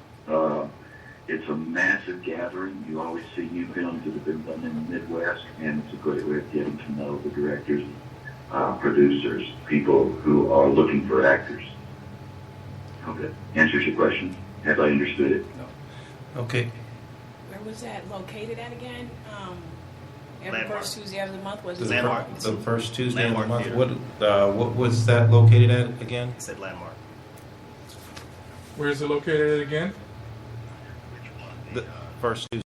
It's a massive gathering. You always see new films that have been done in the Midwest, and it's a great way of getting to know the directors, producers, people who are looking for actors. Okay. Answers your question? Have I understood it? No. Okay. Where was that located at again? Every Landmark. first Tuesday of the month was Landmark. The first Tuesday Landmark of the month. Theater. What was that located at again? It said Landmark. Where is it located again? The first Tuesday.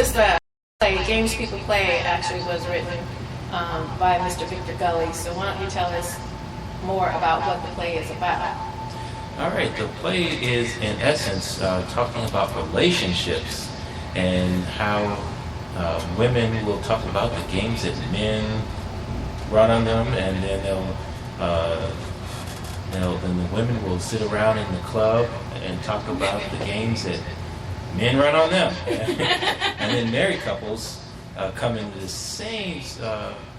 this play, Games People Play, actually was written by Mr. Victor Gulley. So why don't you tell us more about what the play is about? All right, the play is in essence talking about relationships and how women will talk about the games that men run on them, and then then the women will sit around in the club and talk about the games that men run on them. And then married couples come into the same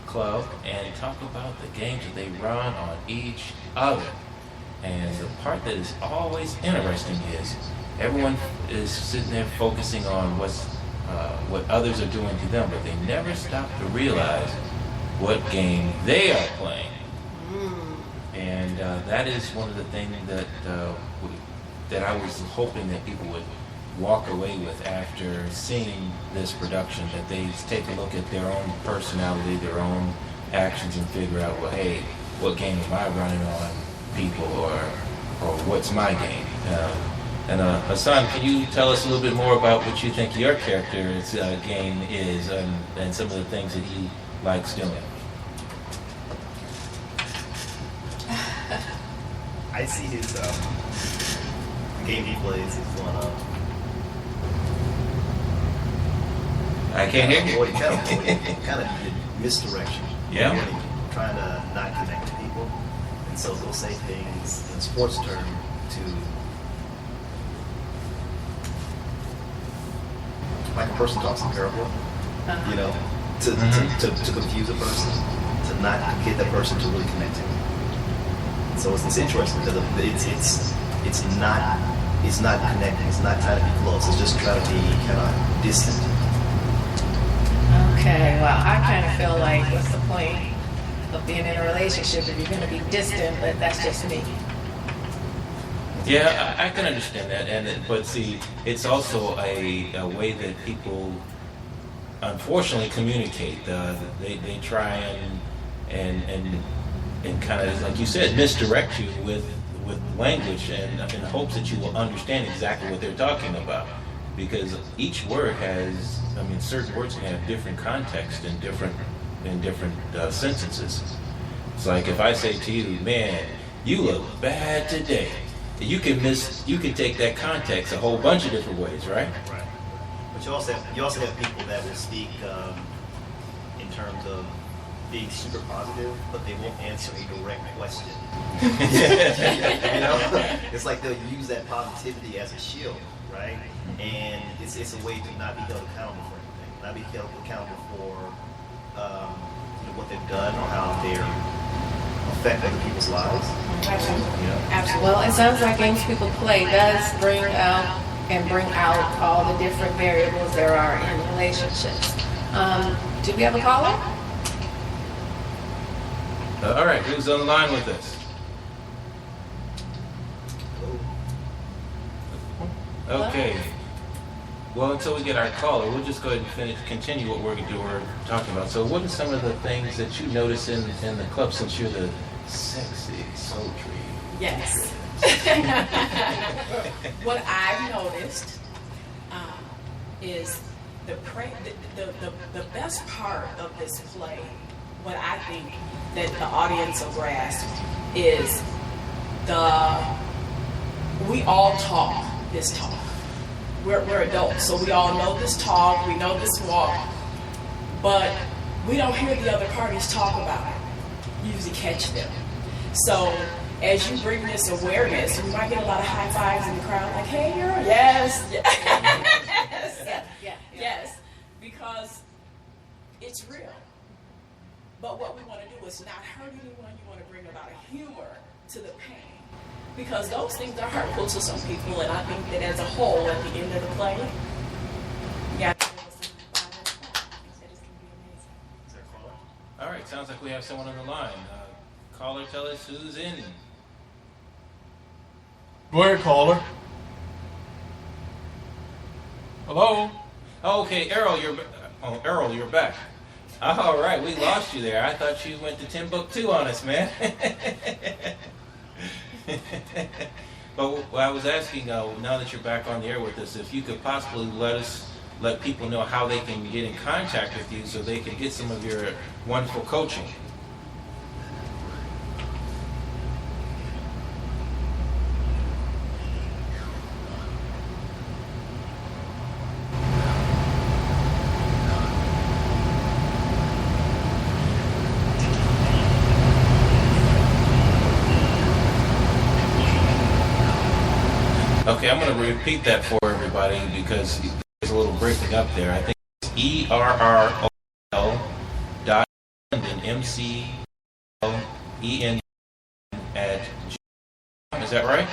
club and talk about the games that they run on each other. And the part that is always interesting is everyone is sitting there focusing on what others are doing to them, but they never stop to realize what game they are playing. And that is one of the things that I was hoping that people would walk away with after seeing this production, that they take a look at their own personality, their own actions, and figure out, well, hey, what game am I running on people, or what's my game? And Hassan, can you tell us a little bit more about what you think your character's game is, and some of the things that he likes doing? I see his game he plays is one of. I can't hear you. Kind of misdirection. Yeah. Trying to not connect to people, and so they'll say things in sports term to, like a person talks in parable, you know, to confuse a person, to not get that person to really connect to. So it's interesting because it's not connecting. It's not trying to be close. It's just trying to be kind of distant. Okay, well, I kind of feel like what's the point of being in a relationship if you're going to be distant? But that's just me. Yeah, I can understand that, but see, it's also a way that people, unfortunately, communicate. They try and kind of, like you said, misdirect you with language, and in hopes that you will understand exactly what they're talking about. Because each word has, certain words can have different context in different sentences. It's like if I say to you, "Man, you look bad today," you can take that context a whole bunch of different ways, right? Right. But you also have people that will speak in terms of being super positive, but they won't answer a direct question. It's like they'll use that positivity as a shield, right? And it's a way to not be held accountable for anything, not be held accountable for what they've done or how they're affect other people's lives. Absolutely. Absolutely. Well, it sounds like Games People Play does bring out all the different variables there are in relationships. Do we have a caller? All right, who's on the line with us? Okay. Well, until we get our caller, we'll just go ahead and continue what we're talking about. So what are some of the things that you notice in the club, since you're the sexy, sultry? Yes. What I've noticed is the best part of this play, what I think that the audience will grasp, is we all talk this talk. We're adults, so we all know this talk, we know this walk, but we don't hear the other parties talk about it. You usually catch them. So as you bring this awareness, we might get a lot of high fives in the crowd, like, "Hey, girl, yes, yes, yes," because it's real. But what we want to do is not hurt anyone. You want to bring about a humor to the pain. Because those things are hurtful to some people, and I think that as a whole, at the end of the play, you got to All right, sounds like we have someone on the line. Caller, tell us who's in. Go ahead, caller. Hello? Okay, Errol, you're back. All right, we lost you there. I thought you went to Timbuktu on us, man. But I was asking, now that you're back on the air with us, if you could possibly let us let people know how they can get in contact with you so they can get some of your wonderful coaching. Okay, I'm going to repeat that for everybody because there's a little breaking up there. I think it's ERROL.MCLEN at Gmail. Is that right?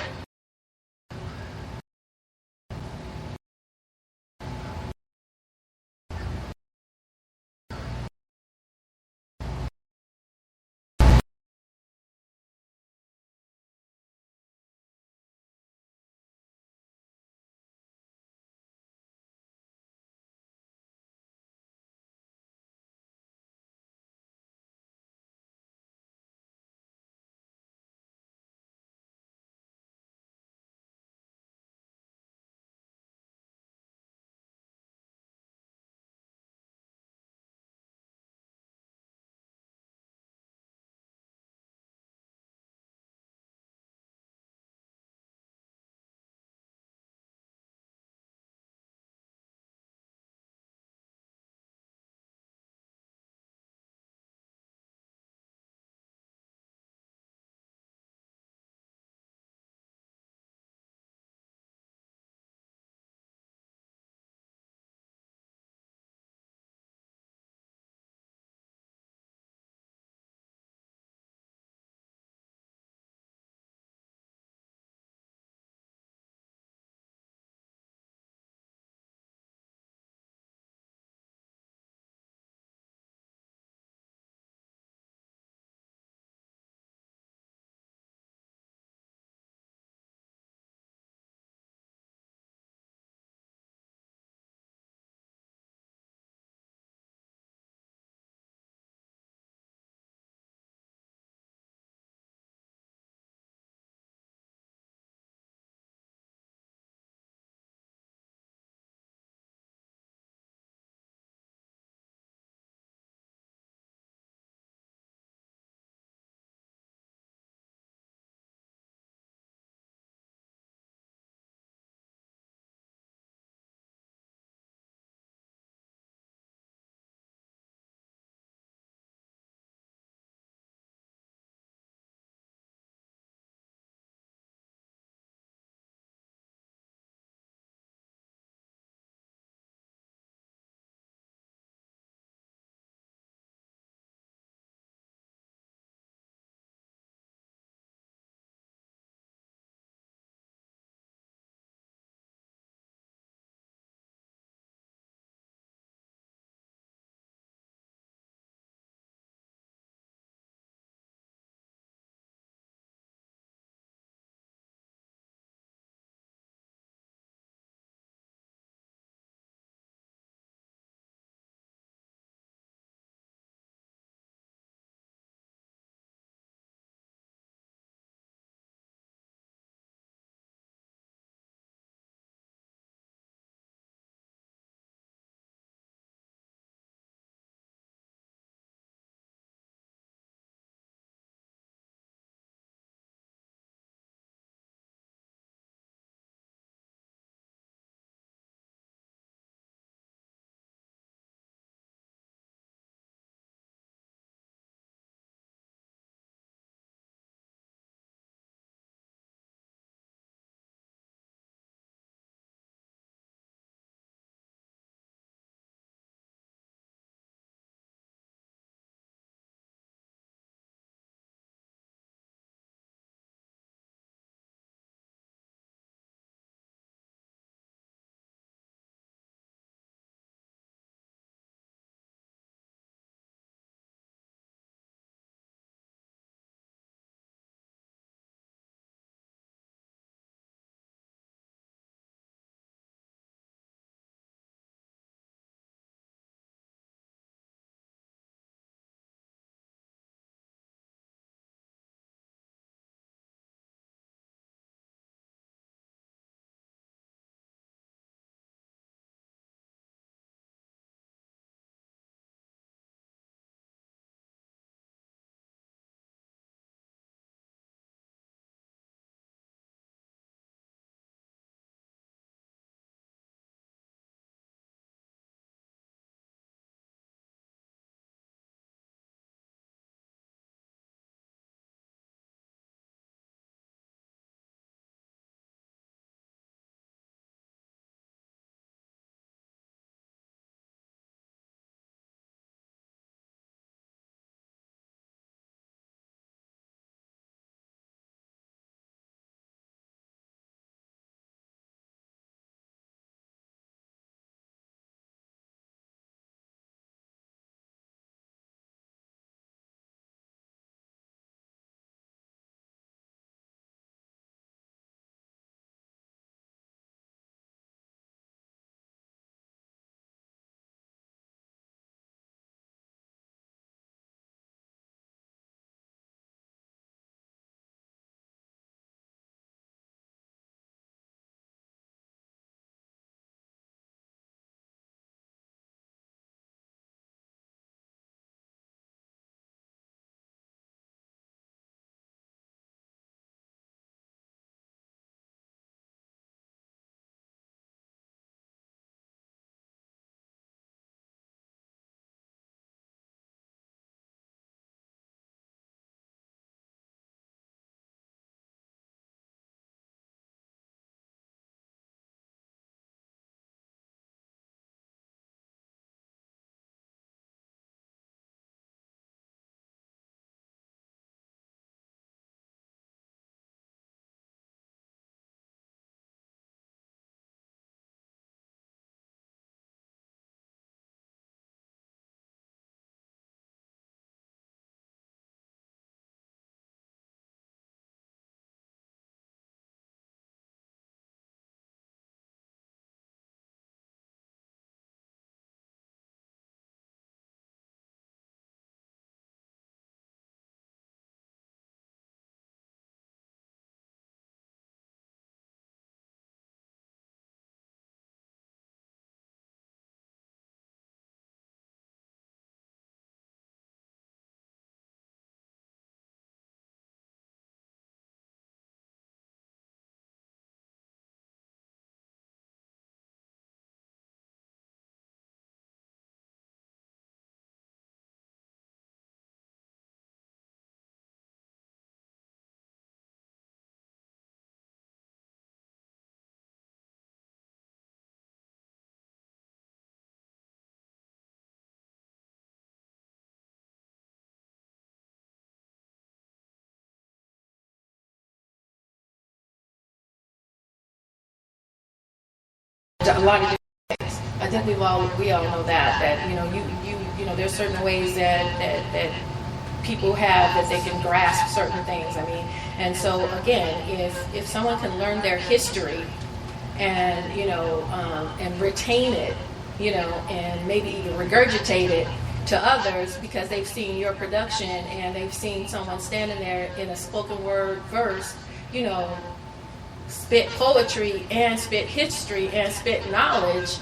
a lot of different ways. I think we all know that you know there's certain ways that people have that they can grasp certain things. I mean, and so again, if someone can learn their history and and retain it, and maybe even regurgitate it to others because they've seen your production and they've seen someone standing there in a spoken word verse, spit poetry and spit history and spit knowledge,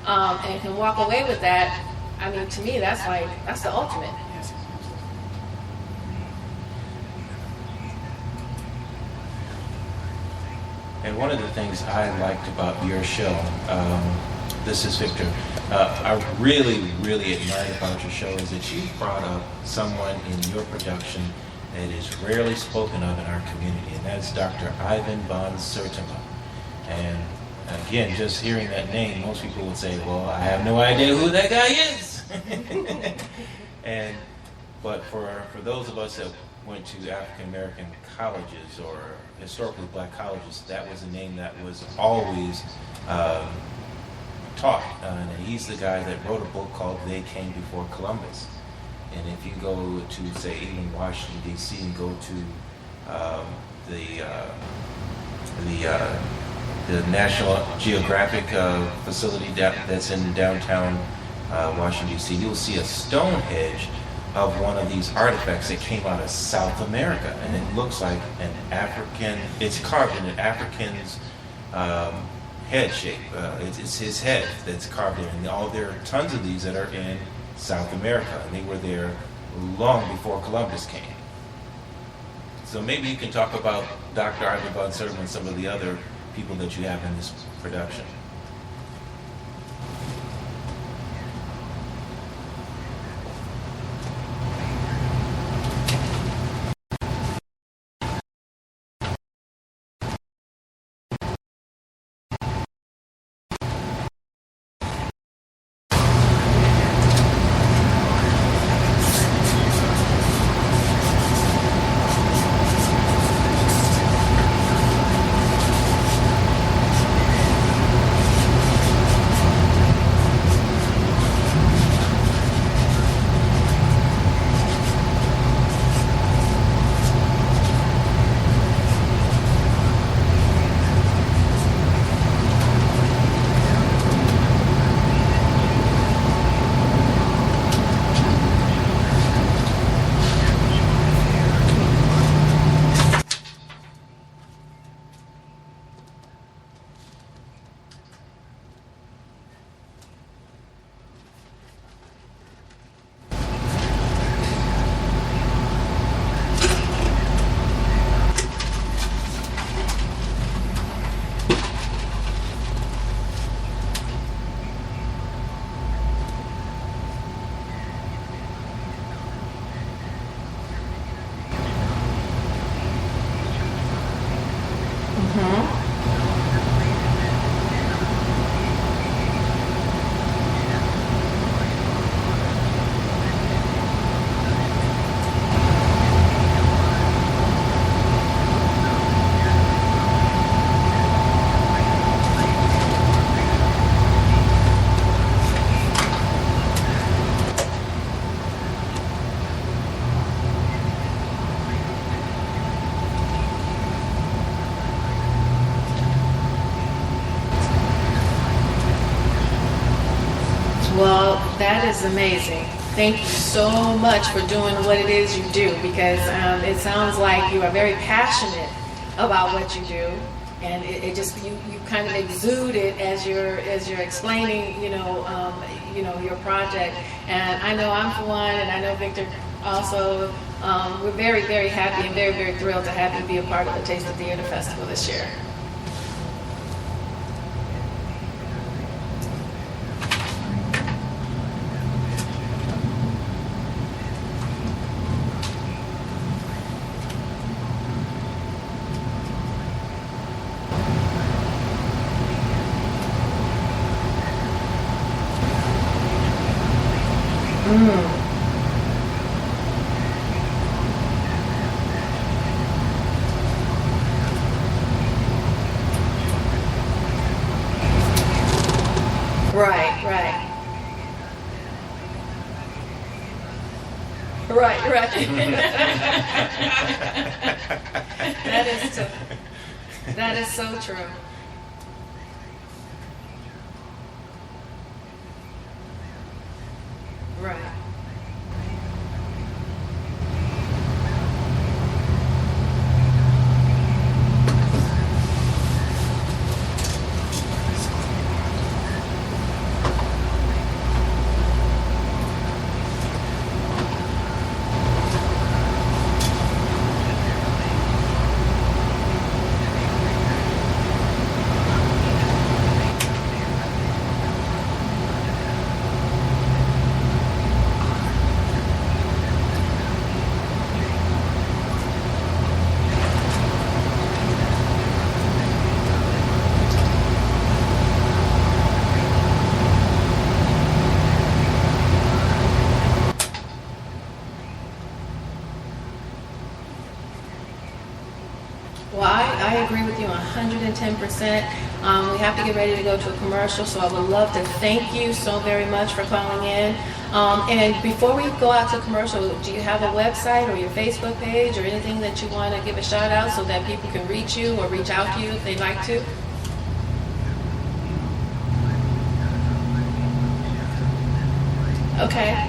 and can walk away with that. I mean, to me, that's the ultimate. And one of the things I liked about your show, this is Victor, I really, really admired about your show is that you brought up someone in your production that is rarely spoken of in our community, and that's Dr. Ivan von Sertima. And again, just hearing that name, most people would say, well, I have no idea who that guy is. But for those of us that went to African American colleges or historically black colleges, that was a name that was always taught. And he's the guy that wrote a book called They Came Before Columbus. And if you go to, say, even Washington, D.C., and go to the National Geographic facility that's in downtown Washington, D.C., you'll see a stone hedge of one of these artifacts that came out of South America. And it looks like an African, it's carved in an African's head shape. It's his head that's carved in. And there are tons of these that are in South America, and they were there long before Columbus came. So maybe you can talk about Dr. Ivan von Sertima and some of the other people that you have in this production. Well, that is amazing. Thank you so much for doing what it is you do, because it sounds like you are very passionate about what you do, and it just you kind of exude it as you're explaining your project. And I know I'm for one, and I know Victor also. We're very, very happy and very, very thrilled to have you be a part of the Taste of Theater Festival this year. Right. That is so true. Right. Well, I agree with you 110%. We have to get ready to go to a commercial, so I would love to thank you so very much for calling in. And before we go out to commercial, do you have a website or your Facebook page or anything that you want to give a shout out so that people can reach you or reach out to you if they'd like to? Okay.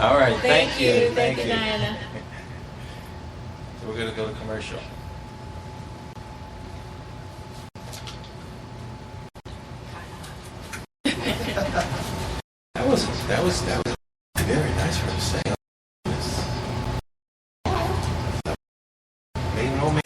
All right, thank you. Thank you, Diana. So we're going to go to commercial. That was very nice for him to say. Made an old man.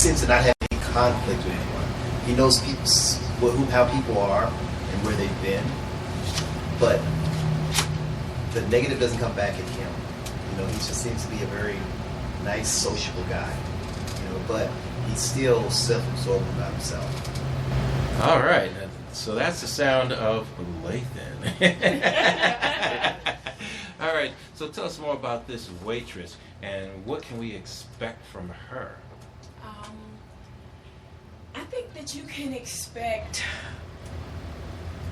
seems to not have any conflict with anyone. He knows how people are and where they've been, but the negative doesn't come back at him. He just seems to be a very nice, sociable guy. But he's still self-absorbed about himself. All right, so that's the sound of Lathan. All right, so tell us more about this waitress and what can we expect from her? I think that you can expect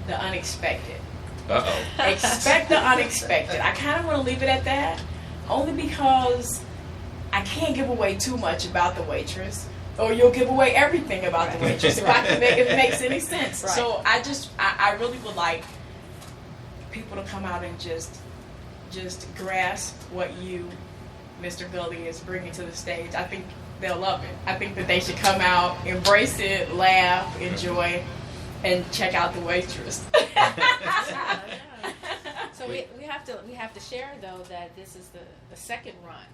the unexpected. Uh-oh. Expect the unexpected. I kind of want to leave it at that, only because I can't give away too much about the waitress, or you'll give away everything about the waitress if it makes any sense. Right. So I really would like people to come out and just grasp what you, Mr. Gulley, is bringing to the stage. I think they'll love it. I think that they should come out, embrace it, laugh, enjoy, and check out the waitress. So we have to share though that this is the second run.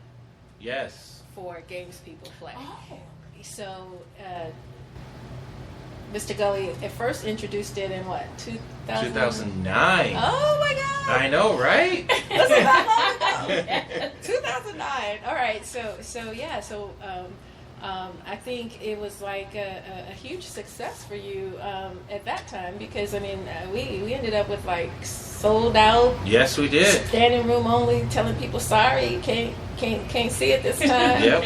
Yes. For Games People Play. Oh. So Mr. Gulley at first introduced it in what, 2009. Oh my God! I know, right? That's not long ago. 2009. All right. So I think it was like a huge success for you at that time, because I mean we ended up with like sold out. Yes, we did. Standing room only, telling people sorry, you can't see it this time. Yep.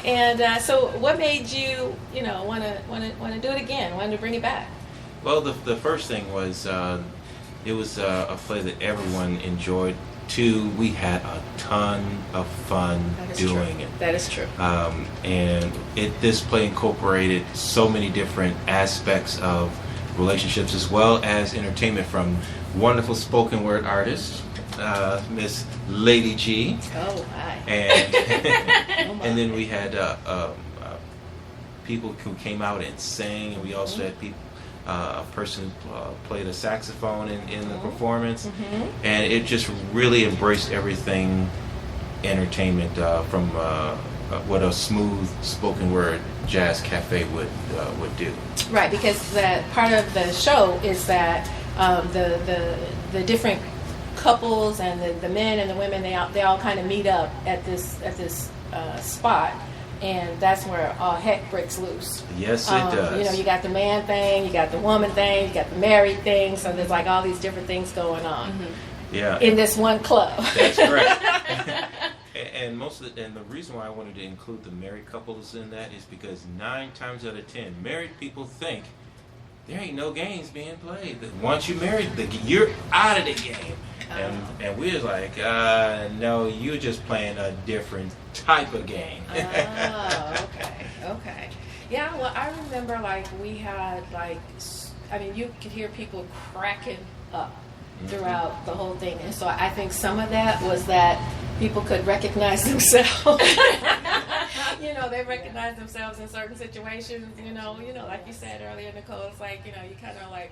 And so, what made you want to do it again? Want to bring it back? Well, the first thing was it was a play that everyone enjoyed. Two, we had a ton of fun doing it. That is true. And this play incorporated so many different aspects of relationships as well as entertainment, from wonderful spoken word artists, Miss Lady G. Oh, hi. And and then we had people who came out and sang, and we also had people. A person played a saxophone in the performance, and it just really embraced everything entertainment from what a smooth spoken word jazz cafe would do. Right, because that part of the show is that the different couples and the men and the women they all kind of meet up at this spot. And that's where all heck breaks loose. Yes, it does. You got the man thing, you got the woman thing, you got the married thing. So there's like all these different things going on. Yeah. In this one club. That's correct. And the reason why I wanted to include the married couples in that is because 9 times out of 10, married people think there ain't no games being played. Once you're married, you're out of the game. And we're like, no, you're just playing a different type of game. Okay. Yeah, well, I remember we had you could hear people cracking up throughout the whole thing. And so I think some of that was that people could recognize themselves. They recognize themselves in certain situations, like you said earlier, Nicole, it's like, you kind of like,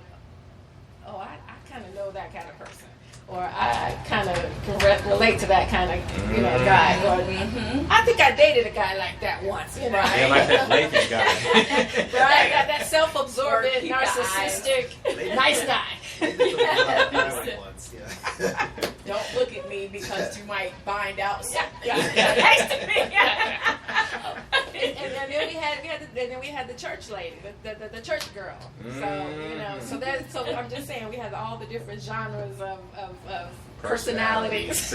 oh, I kind of know that kind of person. Or I kind of can relate to that kind of, guy. Or I think I dated a guy like that once. Yeah, like that Lathan guy. Right, got that self-absorbed, narcissistic, nice guy. Don't look at me because you might find out something. Nice to me. And then we had the church lady, the church girl. So I'm just saying we had all the different genres of personalities.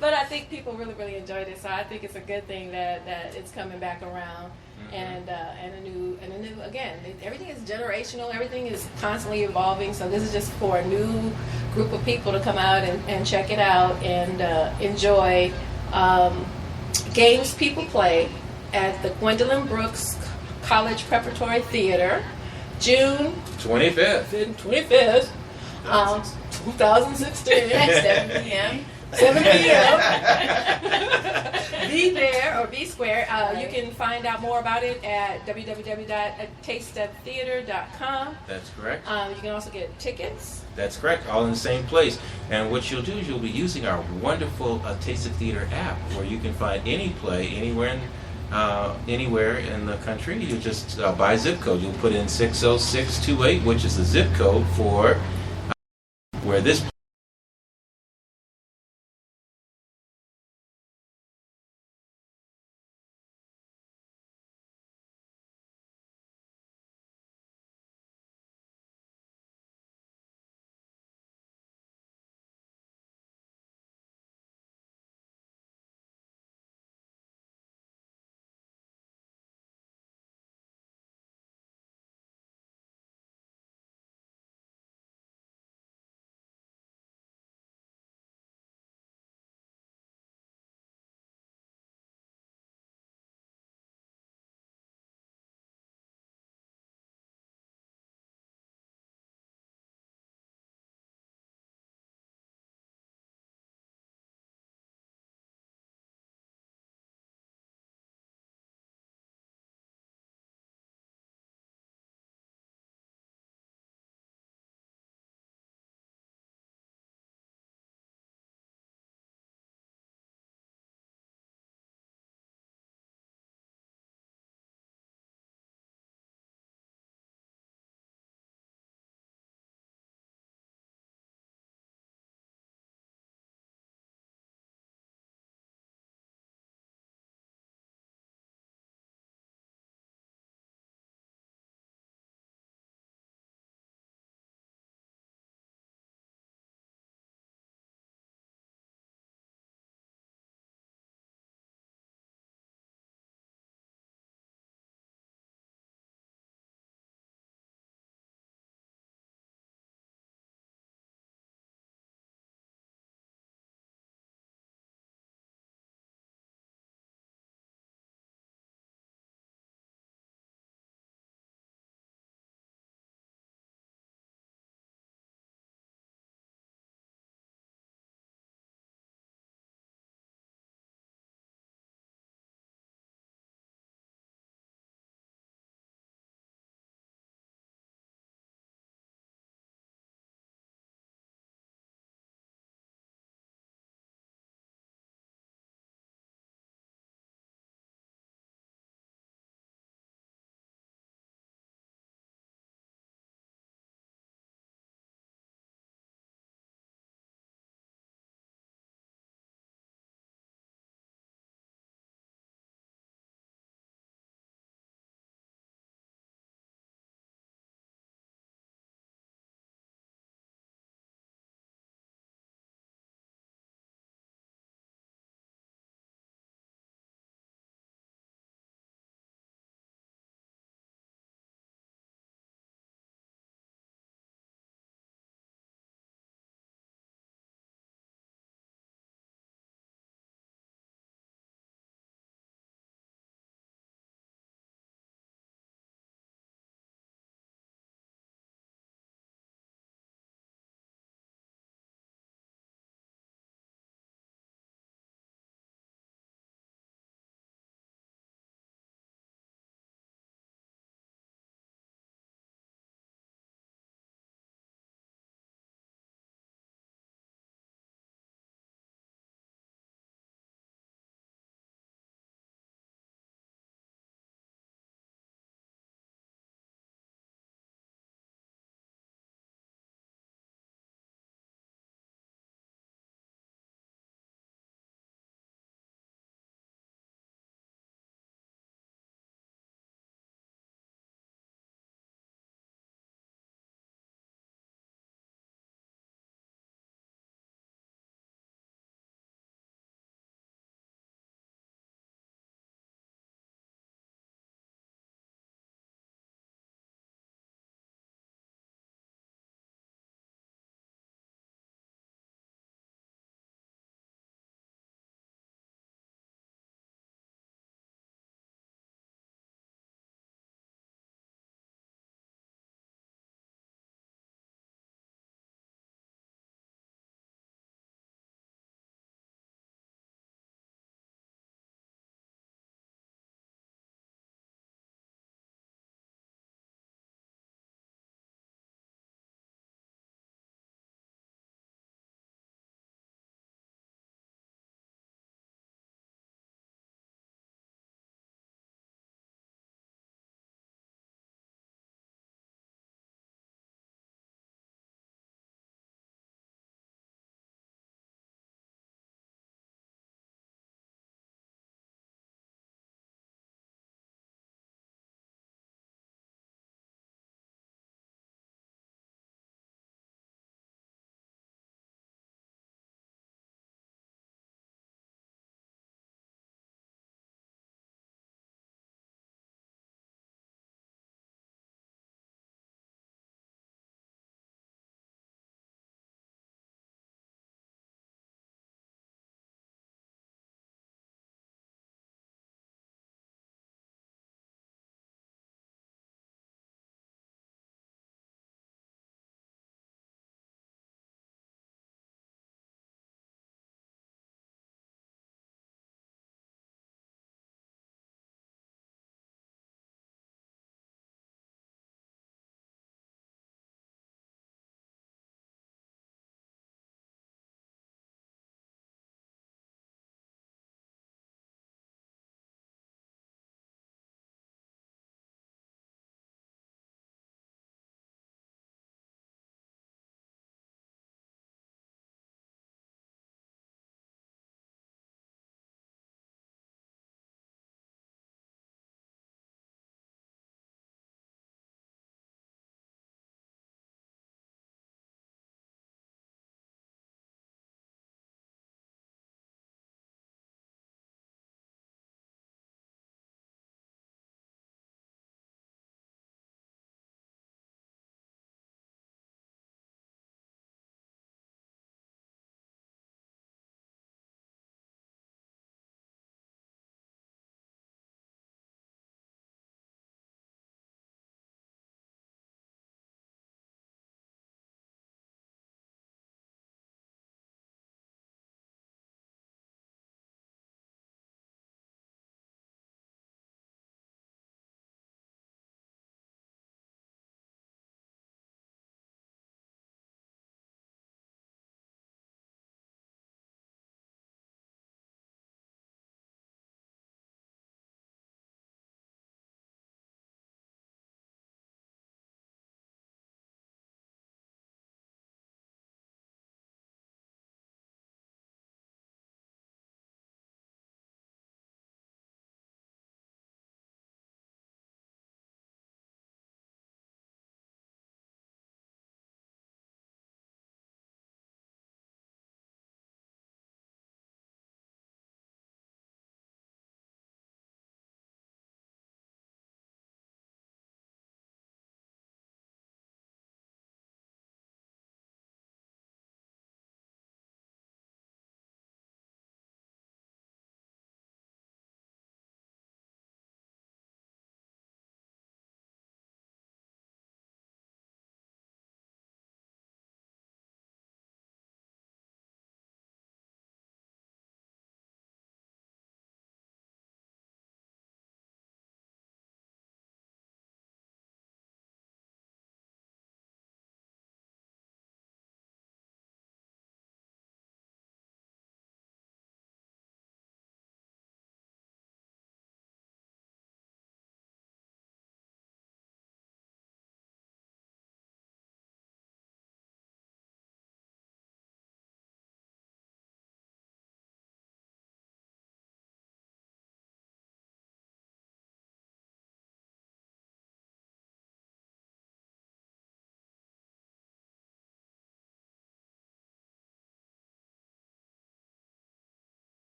But I think people really, really enjoyed it. So I think it's a good thing that it's coming back around. And a new again. Everything is generational. Everything is constantly evolving. So this is just for a new group of people to come out and check it out and enjoy Games People Play at the Gwendolyn Brooks College Preparatory Theater, June 25th. 2016, 7 p.m. 7 p.m. Be there or be square. You can find out more about it at www.tasteoftheater.com. That's correct. You can also get tickets. That's correct, all in the same place. And what you'll do is you'll be using our wonderful Taste of Theater app, where you can find any play anywhere in the country. You just by zip code. You'll put in 60628, which is the zip code for where this